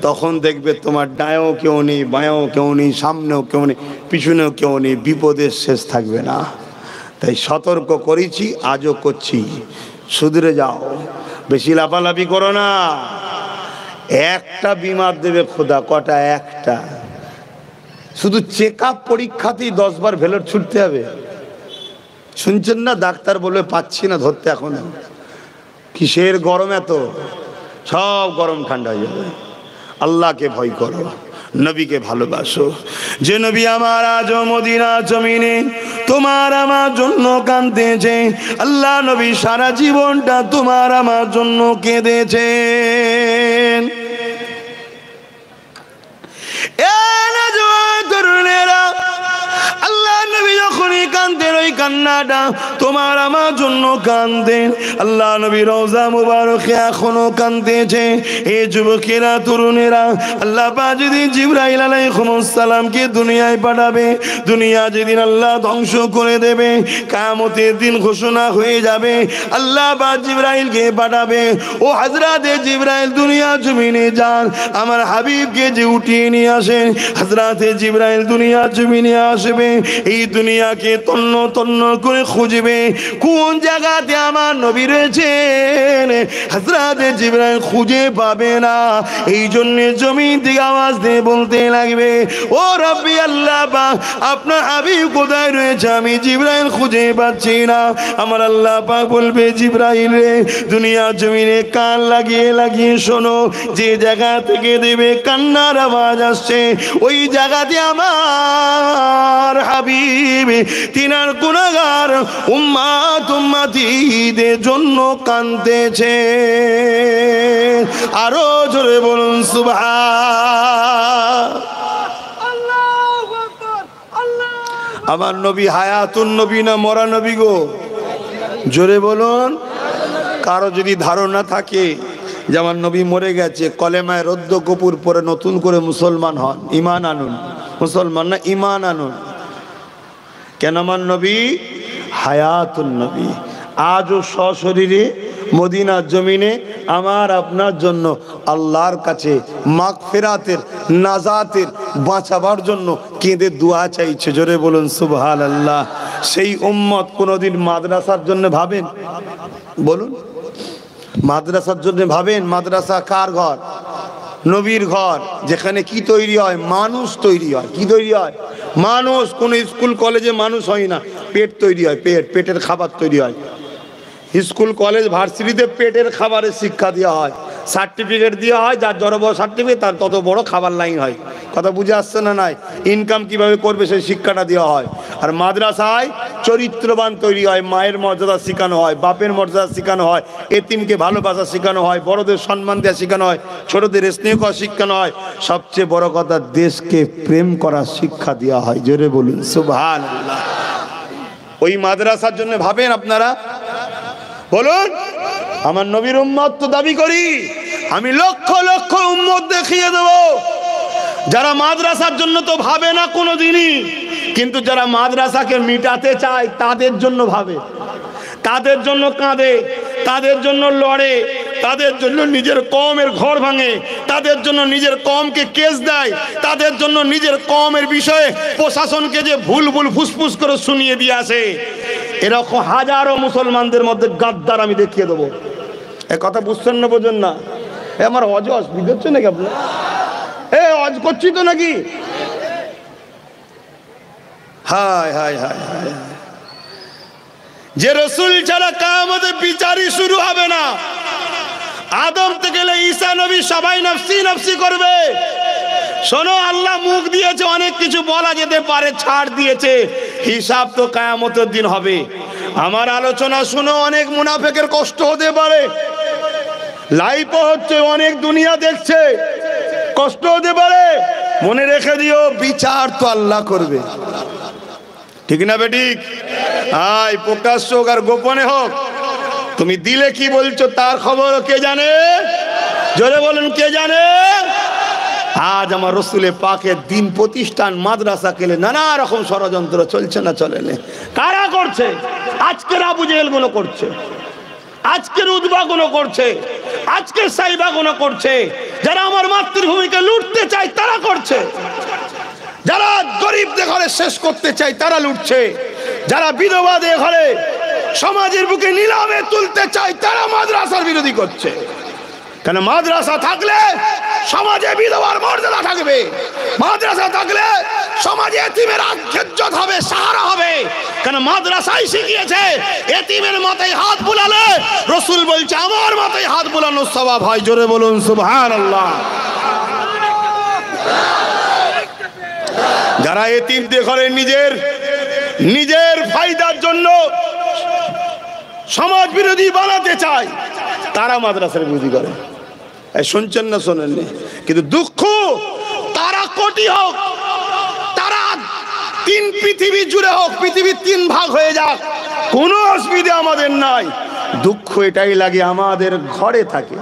S1: তখন দেখবে তোমার ডায়েও কেউ নেই, বাঁয়েও কেউ নেই, সামনেও কেউ নেই, পিছনেও কেউ নেই। বিপদের শেষ থাকবে না। তাই সতর্ক করেছি, আজও করছি, সুধরে যাও, বেশি লাফালাফি করো না। একটা বিমার দেবে খোদা, কটা? একটা। শুধু চেক আপ পরীক্ষাতেই 10 বার ভেলোর ছুটতে হবে। শুনছেন না? ডাক্তার বলবে পাচ্ছি না ধরতে এখন। কিসের গরম এত? সব গরম ঠান্ডা হয়ে যাবে। আল্লাহকে ভয় করো, নবীকে ভালোবাসো। যে নবী আমার আজ মদিনা জমিনে তোমার আমার জন্য কাঁদতেছে, আল্লাহ নবী সারা জীবনটা তোমার আমার জন্য কেঁদেছেন। আল্লাহ নবী যখনই কাঁদতেন ওই কান্নাটা তোমার আমার জন্য কাঁদতেন। আল্লাহ নবী রওজা মুবারকে এখনো কাঁদতেছে। এই যুবকেরা, তরুণেরা, আল্লাহ পাক যেদিন জিবরাইল আলাইহিস সালামকে দুনিয়ায় পাঠাবে, দুনিয়া যেদিন আল্লাহ ধ্বংস করে দেবে, কিয়ামতের দিন ঘোষণা হয়ে যাবে, আল্লাহ পাক জিবরাইলকে পাঠাবে, ও হযরতে জিবরাইল দুনিয়া জমিনে যান, আমার হাবিবকে যে উঠিয়ে নিয়ে আসেন। হযরতে জিবরাইল দুনিয়া জমিনে আসবে, এই দুনিয়াকে তন্ন তন্ন করে খুঁজবে কোন জায়গাতে আমার নবী রয়েছেন। হযরতে জিবরাইল খুঁজে পাবে না, এই জন্য জমিন থেকে আওয়াজ দিয়ে বলতে লাগবে, ও রব্বি আল্লাহ পাক, আপনার হাবিব কোথায় রয়েছে? আমি জিবরাইল খুঁজে পাচ্ছি না। আমার আল্লাহ পাক বলবে, জিবরাইল রে, দুনিয়া জমিনে কান লাগিয়ে লাগিয়ে শোনো, যে জায়গা থেকে দেবে কান্নার আওয়াজ আসছে, ওই জায়গাতে আমার হাবিব তিনার গুনাহগার উম্মত উম্মতীদের জন্য কাঁদতেছে। আরো জোরে বলুন সুবহান। আমার নবী হায়াতুন নবী না মরা নবী গো? জোরে বলুন। কারো যদি ধারণা থাকে যে আমার নবী মরে গেছে, কলেমায় রদ্দ কপুর পরে নতুন করে মুসলমান হন, ইমান আনুন। মুসলমান না, ইমান আনুন। কেন? আমার নবী হায়াতুন নবী, আজও সশরীরে মদিনার জমিনে আমার আপনার জন্য আল্লাহর কাছে মাগফিরাতের, নাজাতের, বাঁচাবার জন্য কেঁদে দোয়া চাইছে। জোরে বলুন সুবহানাল্লাহ। সেই উম্মত কোনোদিন মাদ্রাসার জন্য ভাবেন? বলুন, মাদ্রাসার জন্য ভাবেন? মাদ্রাসা কার ঘর? নবীর ঘর, যেখানে কি তৈরি হয়? মানুষ তৈরি হয়। কি তৈরি হয়? মানুষ। কোন স্কুল কলেজে মানুষ হয় না, পেট তৈরি হয়। পেটের খাবার তৈরি হয়। স্কুল কলেজ ভার্সিটিতে পেটের খাবারের শিক্ষা দেওয়া হয়। সার্টিফিকেট দেওয়া হয়, যার যত বড় সার্টিফিকেট তার তত বড় খাবার লাইন হয়। কথা বুঝে আসছে না? নাই ইনকাম কিভাবে করবে সেই শিক্ষাটা দেওয়া হয়। আর মাদ্রাসায় চরিত্রবান তৈরি হয়, মায়ের মর্যাদা শেখানো হয়, বাপের মর্যাদা শেখানো হয়, এতিমকে ভালোবাসা শেখানো হয়, বড়দের সম্মান দেওয়া শেখানো হয়, ছোটদের স্নেহ করা শেখানো হয়, সবচেয়ে বড় কথা দেশকে প্রেম করার শিক্ষা দেওয়া হয়। জোরে বলুন সুবহানাল্লাহ। ওই মাদ্রাসার জন্য ভাবেন আপনারা? বলুন। আমার নবীর উম্মত তো দাবি করি, আমি লক্ষ লক্ষ উম্মত দেখিয়ে দেব যারা মাদ্রাসার জন্য তো ভাবে না কোনোদিনই, কিন্তু যারা মাদ্রাসাকে মিটাতে চায় তাদের জন্য ভাবে, তাদের জন্য কাঁদে, তাদের জন্য লড়ে, তাদের জন্য নিজের কওমের ঘর ভাঙে, তাদের জন্য নিজের কওমকে কেস দেয়, তাদের জন্য নিজের কওমের বিষয়ে প্রশাসনকে যে ভুল ভুল ফুসফুস করে শুনিয়ে দিয়ে আসে। এরকম হাজারো মুসলমানদের মধ্যে গাদ্দার আমি দেখিয়ে দেবো। এ কথা বুঝছেন না? বোঝেন না? এ আমার হজ অসুবিধা হচ্ছে নাকি আপনার? হজ করছি তো নাকি? হায় হায় হায় হায়, যে রসুল ছাড়া কিয়ামতে বিচারই শুরু হবে না। আদম থেকে ঈসা নবী সবাই নফসি নফসি করবে। শোনো, আল্লাহ মুখ দিয়েছে, অনেক কিছু বলা যেতে পারে, ছাড় দিয়েছে, হিসাব তো কিয়ামতের দিন হবে। আমার আলোচনা শুনো, অনেক মুনাফিকের কষ্ট হতে পারে, লাইভও হচ্ছে, অনেক দুনিয়া দেখছে, কষ্ট হতে পারে। মনে রেখে দিও, বিচার তো আল্লাহ করবে। ঠিক না বেঠিক? আয় প্রকাশ্য হোক আর গোপনে হোক, তুমি দিলে কি বলছো তার খবর কে জানে? জোরে বলেন, কে জানে? আজ আমার রসুলে পাকের দিন প্রতিষ্ঠান মাদ্রাসা কেলে নানা রকম ষড়যন্ত্র চলছে না চলে না? কারা করছে? আজকের আবু জেহেল গুলো করছে, আজকের উদ্বা গুলো করছে, আজকের সাইবা গুলো করছে। যারা আমার মাতৃভূমিকে লুটতে চায় তারা করছে, যারা গরিবদের ঘরে শেষ করতে চায় তারা লুটছে, যারা বিধবাদের ঘরে সমাজের বুকে নিলামে তুলতে চায় তারা মাদ্রাসার বিরোধী করছে। কেন? মাদ্রাসা থাকলে সমাজে বিধবার মর্যাদা থাকবে, মাদ্রাসা থাকলে সমাজে এতিমের ইজ্জত হবে, সাহারা হবে। কেন? মাদ্রাসাই শিখিয়েছে এতিমের মাথায় হাত বুলালে রাসূল বলছে আমার মাথায় হাত বুলানোর সওয়াব হয়। জোরে বলুন সুবহানাল্লাহ। যারা এতিমদের ঘরে নিজের ফায়দার জন্য সমাজ বিরোধী বানাতে চায় তারা মাদ্রাসার বিরোধী করে। শুনছেন না? শোনেননি? কিন্তু দুঃখ, তারা কোটি হোক, তারা তিন পৃথিবী জুড়ে হোক, পৃথিবীর তিন ভাগ হয়ে যাক, কোনো অসুবিধা আমাদের নাই। দুঃখ এটাই লাগে আমাদের ঘরে থাকে,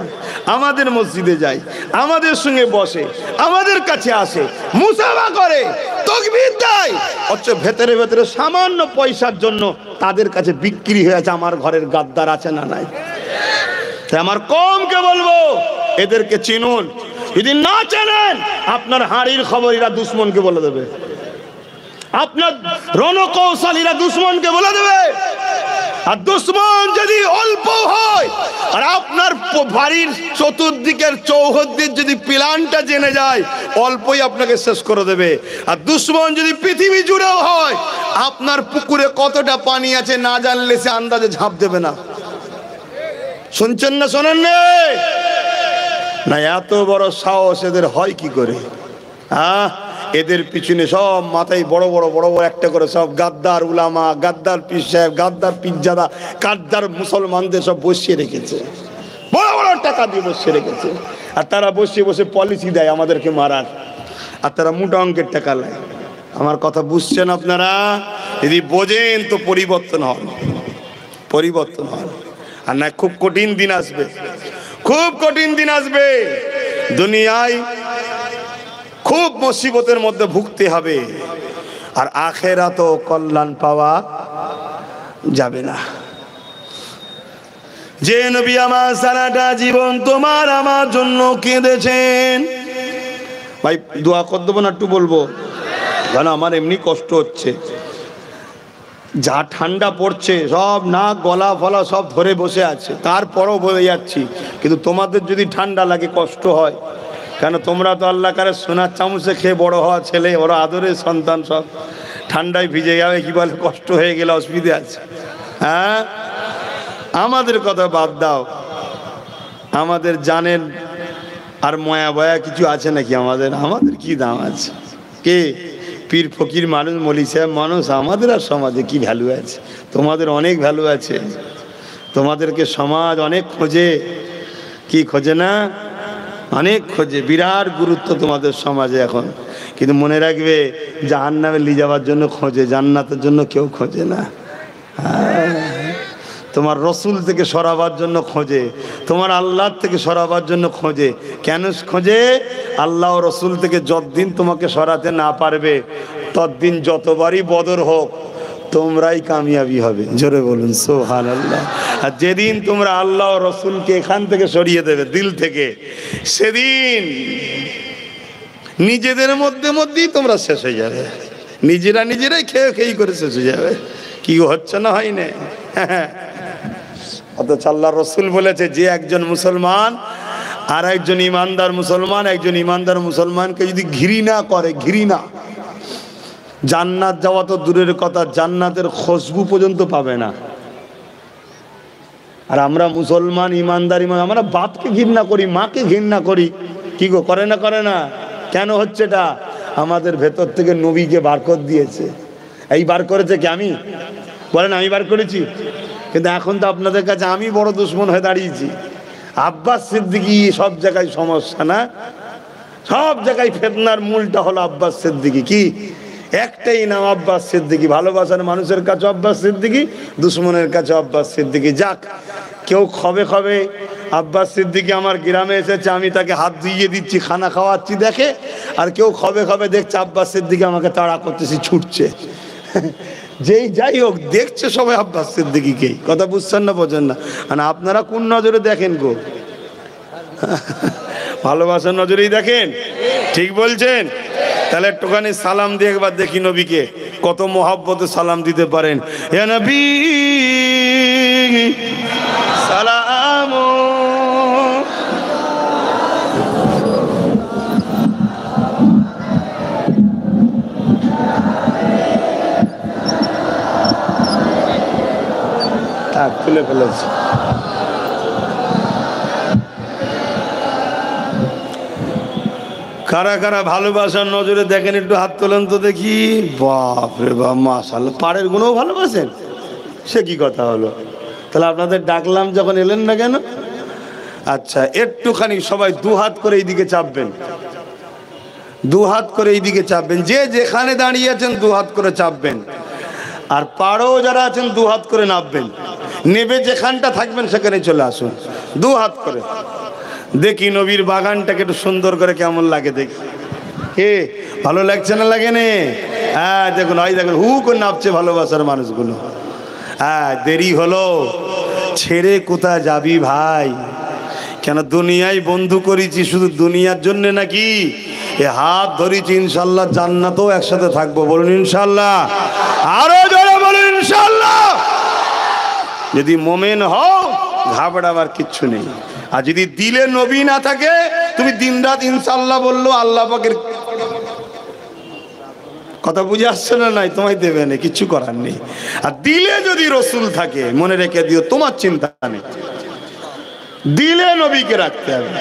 S1: আমাদের মসজিদে যায়, আমাদের সঙ্গে বসে, আমাদের কাছে আসে, মুসাফা করে, তাকবীর দেয়, অথচ ভেতরে ভেতরে সামান্য পয়সার জন্য তাদের কাছে বিক্রি হয়ে আছে। আমার ঘরের গাদ্দার আছে না নাই? তাই আমার কওমকে বলবো, এদেরকে চিনুন। যদি না চেনেন, আপনার হাঁড়ির খবর এরা দুশ্মনকে বলে দেবে, আপনার রণকৌশলীরা দুশ্মনকে বলে দেবে। আর দুশ্মন যদি অল্প হয় আর আপনার বাড়ির চতুর্দিকের চৌহদ্দির যদি প্ল্যানটা জেনে যায়, অল্পই আপনাকে শেষ করে দেবে। আর দুশ্মন যদি পৃথিবী জুড়েও হয়, আপনার পুকুরে কতটা পানি আছে না জানলে সে আন্দাজে ঝাঁপ দেবে না। শুনছেন না? শোনেন না? এত বড় সাহস এদের হয় কি করে? এদের পিছনে সব মাথায় বড় বড় একটা করে সব গাদ্দার উলামা, গাদ্দার পীর সাহেব, গাদ্দার পীরজাদা, গাদ্দার মুসলমানদের সব বসিয়ে রেখেছে, বড় বড় টাকা দিয়ে বসিয়ে রেখেছে। আর তারা বসে বসে পলিসি দেয় আমাদেরকে মারার, আর তারা মোটা অঙ্কের টাকা নেয়। আমার কথা বুঝছেন আপনারা? যদি বোঝেন তো পরিবর্তন হন, পরিবর্তন হন। আর না, খুব কঠিন দিন আসবে, খুব কঠিন দিন আসবে। দুনিয়ায় খুব মুসিবতের মধ্যে ভুগতে হবে, আর আখেরাতেও কল্যাণ পাওয়া যাবে না। যে নবী আমার সারাটা জীবন তোমার আমার জন্য কেঁদেছেন, ভাই দোয়া করে দেবো না? একটু বলবো, কারণ আমার এমনি কষ্ট হচ্ছে। যা ঠান্ডা পড়ছে, সব নাক গলা ফলা সব ধরে বসে আছে, তারপরও বলে যাচ্ছি। কিন্তু তোমাদের যদি ঠান্ডা লাগে, কষ্ট হয়, কেন? তোমরা তো আল্লাহ কারে সোনার চামচে খেয়ে বড় হওয়া ছেলে, ওরা আদরের সন্তান, সব ঠান্ডায় ভিজে যাবে, কি বলে কষ্ট হয়ে গেলে অসুবিধা আছে? হ্যাঁ, আমাদের কথা বাদ দাও। আমাদের জানেন আর ময়া বয়া কিছু আছে নাকি? আমাদের কি দাম আছে? কে পীর ফকির মানুষ, মলি সাহেব মানুষ, আমাদের আর সমাজে কি ভ্যালু আছে? তোমাদের অনেক ভ্যালু আছে। তোমাদেরকে সমাজ অনেক খোঁজে, কি খোঁজে না? অনেক খোঁজে, বিরাট গুরুত্ব তোমাদের সমাজে এখন। কিন্তু মনে রাখবে, জাহান্নামে নিয়ে যাওয়ার জন্য খোঁজে, জান্নাতের জন্য কেউ খোঁজে না। তোমার রসুল থেকে সরাবার জন্য খোঁজে, তোমার আল্লাহর থেকে সরাবার জন্য খোঁজে। কেন খোঁজে? আল্লাহ ও রসুল থেকে যতদিন তোমাকে সরাতে না পারবে, ততদিন যতবারই বদর হোক তোমরাই কামিয়াবি হবে। জোরে বলুন সুবহানাল্লাহ। আর যেদিন তোমরা আল্লাহ ও রসুলকে এখান থেকে সরিয়ে দেবে, দিল থেকে, সেদিন নিজেদের মধ্যেই তোমরা শেষ হয়ে যাবে। নিজেরাই খেয়ে করে শেষ হয়ে যাবে। কি হচ্ছে না, হয় না? অথচ আল্লাহ রসুল বলেছে, যে একজন মুসলমান আর একজন ইমানদার মুসলমান, একজন ইমানদার মুসলমানকে যদি ঘৃণা করে, ঘৃণা, জান্নাত যাওয়া তো দূরের কথা, জান্নাতের খুশবু পর্যন্ত পাবে না। আর আমরা মুসলমান, ইমানদার, আমরা বাপকে ঘৃণা করি, মাকে ঘৃণা করি। কি গো, করে না? কেন হচ্ছে এটা? আমাদের ভেতর থেকে নবীকে বার করে দিয়েছে। এই বার করেছে কি? আমি বলেন, আমি বার করেছি? কিন্তু এখন তো আপনাদের কাছে আমি বড় দুশ্মন হয়ে দাঁড়িয়েছি। আব্বাস সিদ্দিকী সব জায়গায় সমস্যা, না? সব জায়গায় ফিতনার মূলটা হলো আব্বাস সিদ্দিকী। কি একটাই নাম, আব্বাস সিদ্দিকী। ভালোবাসার মানুষের কাছে আব্বাস সিদ্দিকী, দুশ্মনের কাছে আব্বাস সিদ্দিকী। যাক, কেউ খবে আব্বাস সিদ্দিকী আমার গ্রামে এসেছে, আমি তাকে হাত ধুইয়ে দিচ্ছি, খানা খাওয়াচ্ছি দেখে, আর কেউ খবে দেখছে আব্বাস সিদ্দিকী আমাকে তাড়া করতেছি, ছুটছে। যাই হোক, দেখছে সবাই আব্বাস সিদ্দিকীকেই। কথা বুঝছেন না, বোঝেন না? আর আপনারা কোন নজরে দেখেন গো? ভালোবাসার নজরেই দেখেন। ঠিক বলছেন? তাহলে একটুখানি সালাম দিয়ে একবার দেখি নবীকে কত মহব্বতে সালাম দিতে পারেন। ইয়া নবী সালাম। খুলে ফেলেছে। কারা কারা ভালোবাসার নজরে দেখেন, একটু হাত তোলেন তো দেখি। বাপ রে বাপ, মাশাআল্লাহ। পাড়ের গুণও ভালোবাসেন? সে কি কথা হলো? তাহলে আপনাদের ডাকলাম যখন, এলেন না কেন? আচ্ছা, একটুখানি সবাই দু হাত করে এইদিকে চাপবেন, দু হাত করে এইদিকে চাপবেন। যে যেখানে দাঁড়িয়ে আছেন দু হাত করে চাপবেন। আর পাড়েও যারা আছেন দু হাত করে নামবেন, নেবে যেখানটা থাকবেন সেখানে চলে আসুন, দু হাত করে। দেখি নবীর বাগানটাকে একটু সুন্দর করে কেমন লাগে দেখি। কে ভালো লাগছে না লাগে না? হ্যাঁ, দেখুন, ওই দেখুন হু করে নামছে ভালোবাসার মানুষগুলো। হ্যাঁ, দেরি হলো, ছেড়ে কোথায় যাবি ভাই? কেন দুনিয়ায় বন্ধু করেছি শুধু দুনিয়ার জন্য নাকি? এ হাত ধরেছি, ইনশাল্লাহ জান্নাতেও একসাথে থাকবো। বলুন ইনশাল্লাহ। আরো জোরে বলুন ইনশাল্লাহ। যদি মোমেন হও, ঘাবড়াবার কিচ্ছু নেই। আর যদি দিলে নবী না থাকে, তুমি দিনরাত ইনশাল্লাহ বললো, আল্লাহ পাকের কথা বুঝে আসছে না? নাই, তোমায় দেবে না, কিচ্ছু করার নেই। আর দিলে যদি রসুল থাকে, মনে রেখে দিও, তোমার চিন্তা নেই। দিলে নবীকে রাখতে হবে।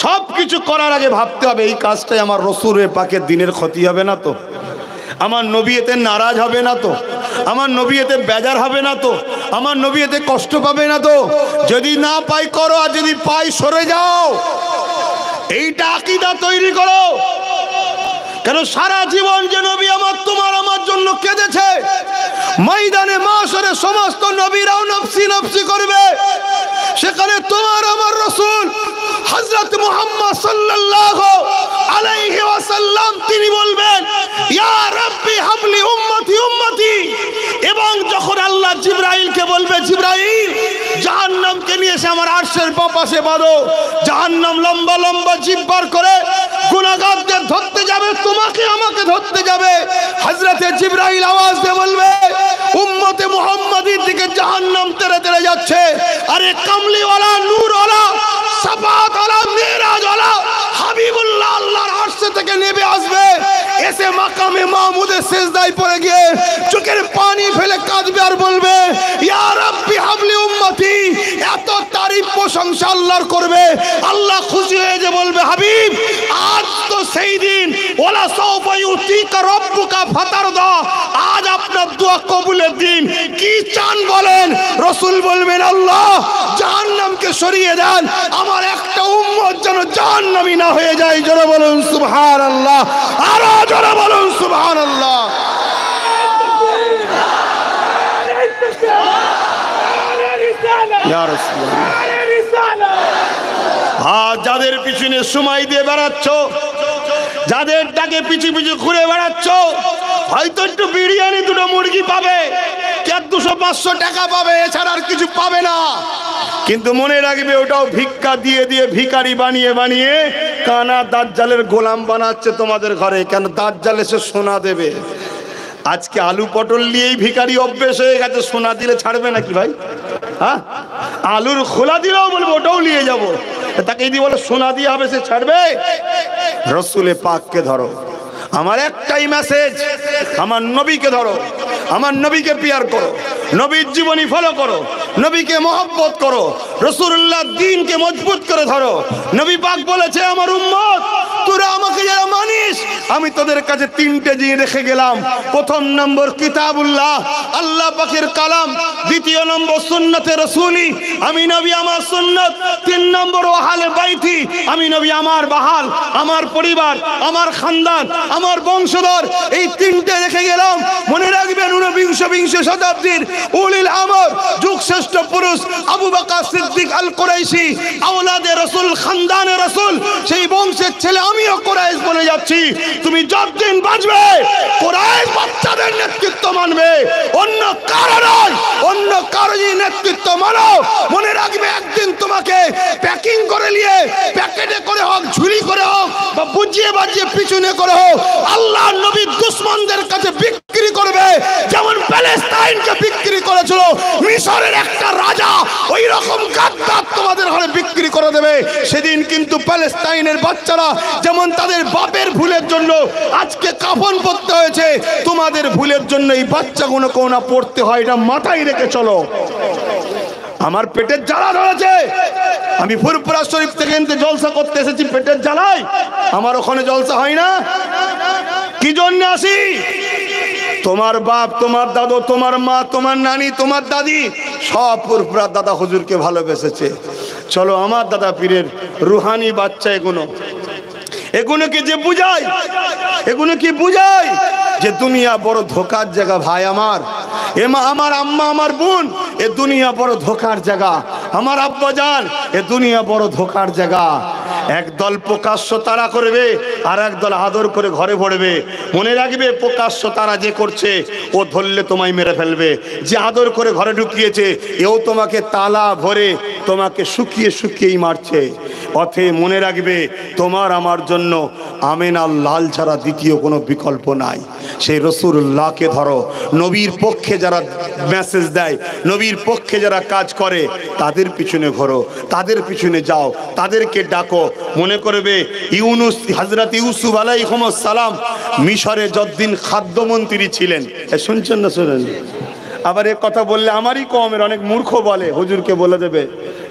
S1: সব কিছু করার আগে ভাবতে হবে, এই কাজটাই আমার রসুলের পাকের দিনের ক্ষতি হবে না তো? আমার নবী এতে নারাজ হবে না তো? আমার নবী এতে বেজার হবে না তো? আমার নবী এতে কষ্ট পাবে না তো? যদি না পাই করো, আর যদি পাই সরে যাও। এইটা আকীদা তৈরি করো। কেন সারা জীবন যে নবী আমার জন্য কেঁদেছে, ময়দানে মাশরে সমস্ত নবীরাও নফসি নফসি করবে, সেখানে তোমার আমার রাসূল হযরত মুহাম্মদ সাল্লাল্লাহু আলাইহি ওয়াসাল্লাম তিনি বলবেন, ইয়া রাব্বি হাবলি উম্মতি উম্মতি। এবং যখন আল্লাহ জিবরাইলকে বলবে, জিবরাইল জাহান্নামকে নিয়ে এসে আমার আরশের পাশে বাঁধো, জাহান্নাম লম্বা লম্বা জিভ বার করে গুনাহগারদের ধরতে যাবে, তোমাকে আমাকে ধরতে যাবে। হযরতে জিবরাইল আওয়াজ দিয়ে বলবে, উম্মতে মুহাম্মাদির দিকে জাহান্নাম তেড়ে তেড়ে যাচ্ছে। আরে কামলিওয়ালা, নূরওয়ালা, সাফাতওয়ালা, মিরাজওয়ালা হাবিবুল্লাহ আল্লাহর আরশ থেকে নেমে আসবে, এসে
S2: মাকামে মাহমুদের সিজদায় পড়ে গিয়ে চোখের পানি ফেলে কাঁদবে আর বলবে ইয়া রাব্বি হাবলি উম্মতি। এত তারিফ প্রশংসা আল্লাহর করবে, আল্লাহ খুশি হয়ে যে বলবে হাবিব আজ তো সেই দিন, ওয়ালা সাউফা ইউতিকা রাব্বুকা ফাতারদা, আজ আপনার দোয়া কবুলের দিন। কি চান বলেন? রাসূল বলবেন আল্লাহ জাহান্নামকে সরিয়ে দেন, আমার একটা উম্মত যেন জাহান্নামী না হয়ে যায়। জোরে বলুন সুবহানাল্লাহ, আরো জোরে বলুন সুবহানাল্লাহ। ইয়া রাসূলুল্লাহ, যাদের পিছনে সময় দিয়ে বেড়াচ্ছ, যাদের ডাকে পিছু পিছু ঘুরে বেড়াচ্ছ, হয়তো একটু বিরিয়ানি দুটো মুরগি পাবে, 200-500 টাকা পাবে, এছাড়া আর কিছু পাবে না। কিন্তু মনে রাখবে ওটাও ভিক্ষা দিয়ে দিয়ে ভিখারি বানিয়ে বানিয়ে কানা দাজ্জালের গোলাম বানাচ্ছে তোমাদের ঘরে। কেন? দাজ্জাল এসে সোনা দেবে। আজকে আলু পটল নিয়েই ভিখারি অভ্যেস হয়ে গেছে, সোনা দিলে ছাড়বে নাকি ভাই? হ্যাঁ, আলুর খোলা দিলেও বলবো ওটাও নিয়ে যাবো, তাকে যদি বলে সোনা দিয়ে হবে সে ছাড়বে? রসুলে পাককে ধরো। আমার একটাই মেসেজ, আমার নবীকে ধরো, আমার নবীকে পিয়ার করো, নবীর জীবনী ফলো করো, নবীকে মহব্বত করো, রাসূলুল্লাহ দ্বীনকে মজবুত করে ধরো। নবী পাক বলেছে আমার উম্মত তোরা আমাকে যারা মানিস আমি তোদের কাছে 3টে জিনিস রেখে গেলাম। প্রথম নম্বর কিতাবুল্লাহ, আল্লাহ পাকের কালাম। দ্বিতীয় নম্বর সুন্নতে রাসূলি, আমি নবী আমার সুন্নত। 3 নম্বর আহলে বাইতি, আমি নবী আমার বাহাল, আমার পরিবার, আমার খানদান, আমার বংশধর। এই 3টে রেখে গেলাম। মনে রাখবেন 19বিংশ শতাব্দীর উলিল আমর যুগশ্রেষ্ঠ পুরুষ আবু বকর সিদ্দিক আল কুরাইশি, আওলাদে রাসূল, খানদানে রাসূল, সেই বংশের ছেলে আমিও কুরাইশ বলে যাচ্ছি। তুমি যতদিন বাঁচবে কুরাইশ বাচ্চাদের নেতৃত্ব মানবে, অন্য কারো নয়। অন্য কারো যদি নেতৃত্ব মানো, মনে রাখবে একদিন তোমাকে প্যাকিং করে নিয়ে প্যাকেটে করে হোক, ঝুলি করে হোক, বা বুঝিয়ে বাজিয়ে পিছনে করে হোক আল্লাহ নবীর দুশমনদের কাছে বিক্রি করবে। যেমন প্যালেস্টাইনকে বিক্রি করেছিল মিশরের একটা রাজা, ওই রকম গাদ্দার তোমাদের ঘরে বিক্রি করে দেবে। সেদিন কিন্তু প্যালেস্টাইনের বাচ্চারা যেমন তাদের বাপের ভুলের জন্য আজকে কাফন পরতে হয়েছে, তোমাদের ভুলের জন্য এই বাচ্চাগুলো কোনা পড়তে হয়। এটা মাথায় রেখে চলো। আমার পেটের জ্বালা ধরেছে, আমি ফুরফুরা শরীফ থেকে জলসা করতে এসেছি পেটের জ্বালায়। আমার ওখানে জলসা হয় না, কি জন্য আসি? তোমার বাপ, তোমার দাদু, তোমার মা, তোমার নানি, তোমার দাদি সব ফুরফুরা দাদা হুজুরকে ভালোবেসেছে। চলো আমার দাদা পীরের রুহানি বাচ্চা এগুলোকে যে বুঝায়, এগুলো কি বুঝায় যে দুনিয়া বড় ধোকার জায়গা। ভাই আমার, আমার আম্মা, আমার বোন, এ দুনিয়া বড় ধোকার জায়গা। আমার আব্বা জান, এ দুনিয়া বড় ধোকার জায়গা। একদল প্রকাশ্য তারা করবে আর একদল আদর করে ঘরে ভরবে। মনে রাখবে প্রকাশ্য তারা যে করছে ও ধরলে তোমায় মেরে ফেলবে, যে আদর করে ঘরে ঢুকিয়েছে এও তোমাকে তালা ভরে তোমাকে শুকিয়ে শুকিয়েই মারছে। অতএব মনে রাখবে তোমার আমার জন্য আমেনার লাল ছাড়া দ্বিতীয় কোনো বিকল্প নাই। সেই রাসূলুল্লাহকে ধরো। নবীর পক্ষে যারা মেসেজ দেয়, নবীর পক্ষে যারা কাজ করে, তাদের পিছনে ঘোরো, তাদের পিছনে যাও, তাদেরকে ডাকো। মনে করবে ইউনুস, হযরত ইউসুফ আলাইহিস সালাম মিশরে যতদিন খাদ্যমন্ত্রী ছিলেন, শুনছেন না? শুনেন। আবার এ কথা বললে আমারই কওমের অনেক মূর্খ বলে, হুজুরকে বলে দেবে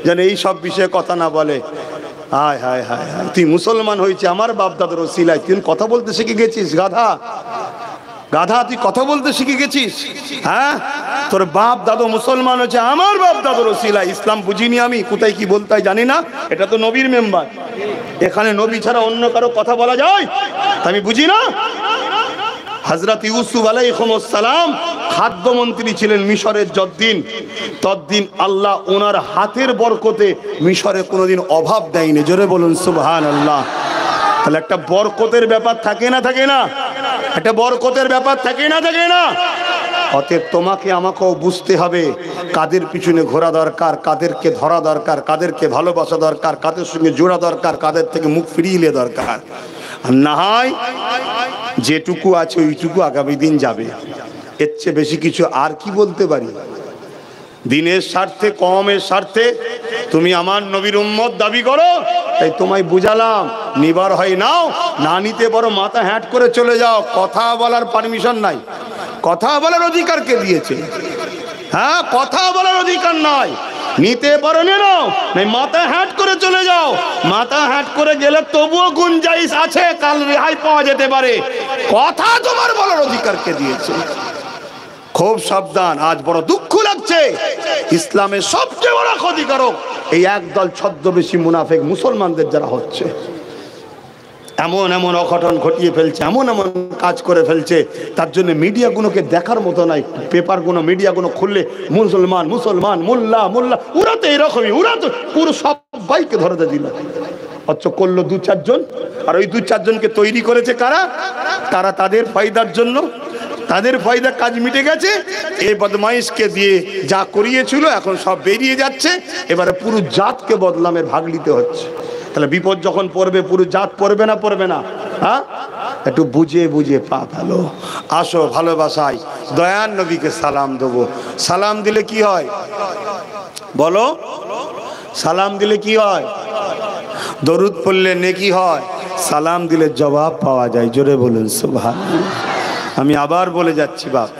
S2: যেন এই সব বিষয়ে কথা না বলে। হায় হায় হায় হায়, তুই মুসলমান হয়েছে আমার বাপ দাদার ওসিলায়, তুই কথা বলতে শিখে গেছিস? গাধা গাধা, তুই কথা বলতে শিখে গেছিস? হ্যাঁ, তোর বাপ দাদু মুসলমান হয়েছে আমার বাপ দাদুর ওসিলায়। ইসলাম বুঝিনি আমি, কোথায় কি বলতে হয় জানি না। এটা তো নবীর মেম্বার, এখানে নবী ছাড়া অন্য কারো কথা বলা যায়? আমি বুঝি না। হযরত ইউসুফ আলাইহিস সালাম খাদ্যমন্ত্রী ছিলেন মিশরের যতদিন, ততদিন আল্লাহ ওনার হাতের বরকতে মিশরে কোনোদিন অভাব দেয়নি। জোরে বলুন সুবহানাল্লাহ। তাহলে একটা বরকতের ব্যাপার থাকে না, থাকে না? একটা বরকতের ব্যাপার থাকে না, থাকে না? অতএব তোমাকে আমাকেও বুঝতে হবে কাদের পিছনে ঘোরা দরকার, কাদেরকে ধরা দরকার, কাদেরকে ভালোবাসা দরকার, কাদের সঙ্গে জোড়া দরকার, কাদের থেকে মুখ ফিরিয়ে দরকার। আর না হয় যেটুকু আছে ওইটুকু আগামী দিন যাবে, এর চেয়ে বেশি কিছু আর কি বলতে পারি? দিনের স্বার্থে, কওমের স্বার্থে তুমি আমার নবীর উম্মত দাবি করো,
S1: তাই তোমায় বুঝালাম, নিবার হয় নাও, না নিতে পারো মাথা হ্যাট করে চলে যাও। কথা বলার পারমিশন নাই, কথা বলার অধিকার কে দিয়েছে? হ্যাঁ, কথা বলার অধিকার নাই। নিতে পারো নিয়ে নাও, নাই মাথা হ্যাট করে চলে যাও। মাথা হ্যাট করে গেলে তবুও গুঞ্জাইশ আছে, কাল রেহাই পাওয়া যেতে পারে। কথা তোমার বলার অধিকার কে দিয়েছে? খুব সাবধান। আজ বড় দুঃখ লাগছে, ইসলামের সবচেয়ে বড় ক্ষতিকারক এই একদল ছদ্মবেশী মুনাফিক মুসলমানদের যারা হচ্ছে, এমন এমন অঘটন ঘটিয়ে ফেলছে, এমন এমন কাজ করে ফেলছে, তার জন্য মিডিয়াগুলোকে দেখার মতো নাই। পেপারগুলো মিডিয়াগুলো খুললে মুসলমান মুসলমান, মোল্লা মোল্লা, ওরা তো এরকমই, ওরা তো পুরো সবাইকে ধরে দিল। অথচ করলো দু চারজন, আর ওই দু চারজনকে তৈরি করেছে কারা? তারা তাদের ফায়দার জন্য, তাদের ফায়দা কাজ মিটে গেছে। এই বদমাইশকে দিয়ে যা করিয়েছিল এখন সব বেরিয়ে যাচ্ছে, এবারে পুরো জাতকে বদলামের ভাগ নিতে হচ্ছে। তাহলে বিপদ যখন পড়বে পুরো জাত পড়বে না, পড়বে না? হ্যাঁ, একটু বুঝে বুঝে পা ফেলো। আসো ভালোবাসায় দয়ার নবীকে সালাম দেবো। সালাম দিলে কি হয় বলো? সালাম দিলে কি হয়? দরুদ পড়লে নেকি হয়, সালাম দিলে জবাব পাওয়া যায়। জোরে বলুন সুবহানাল্লাহ। আমি আবার বলে যাচ্ছি বাপ,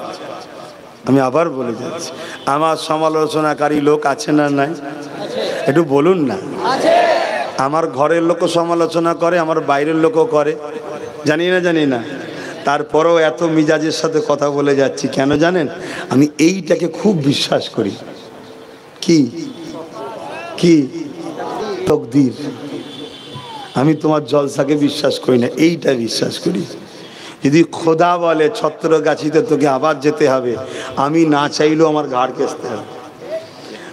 S1: আমি আবার বলে যাচ্ছি, আমার সমালোচনাকারী লোক আছে না নাই? একটু বলুন না। আমার ঘরের লোকও সমালোচনা করে, আমার বাইরের লোকও করে, জানি না জানি না। তারপরেও এত মিজাজের সাথে কথা বলে যাচ্ছি কেন জানেন? আমি এইটাকে খুব বিশ্বাস করি। কি কি? তকদির। আমি তোমার জলসাকে বিশ্বাস করি না, এইটা বিশ্বাস করি। যদি খোদা বলে ছত্রগাছিতে তোকে আবার যেতে হবে, আমি না চাইলেও আমার ঘাড় কেসতে হবে।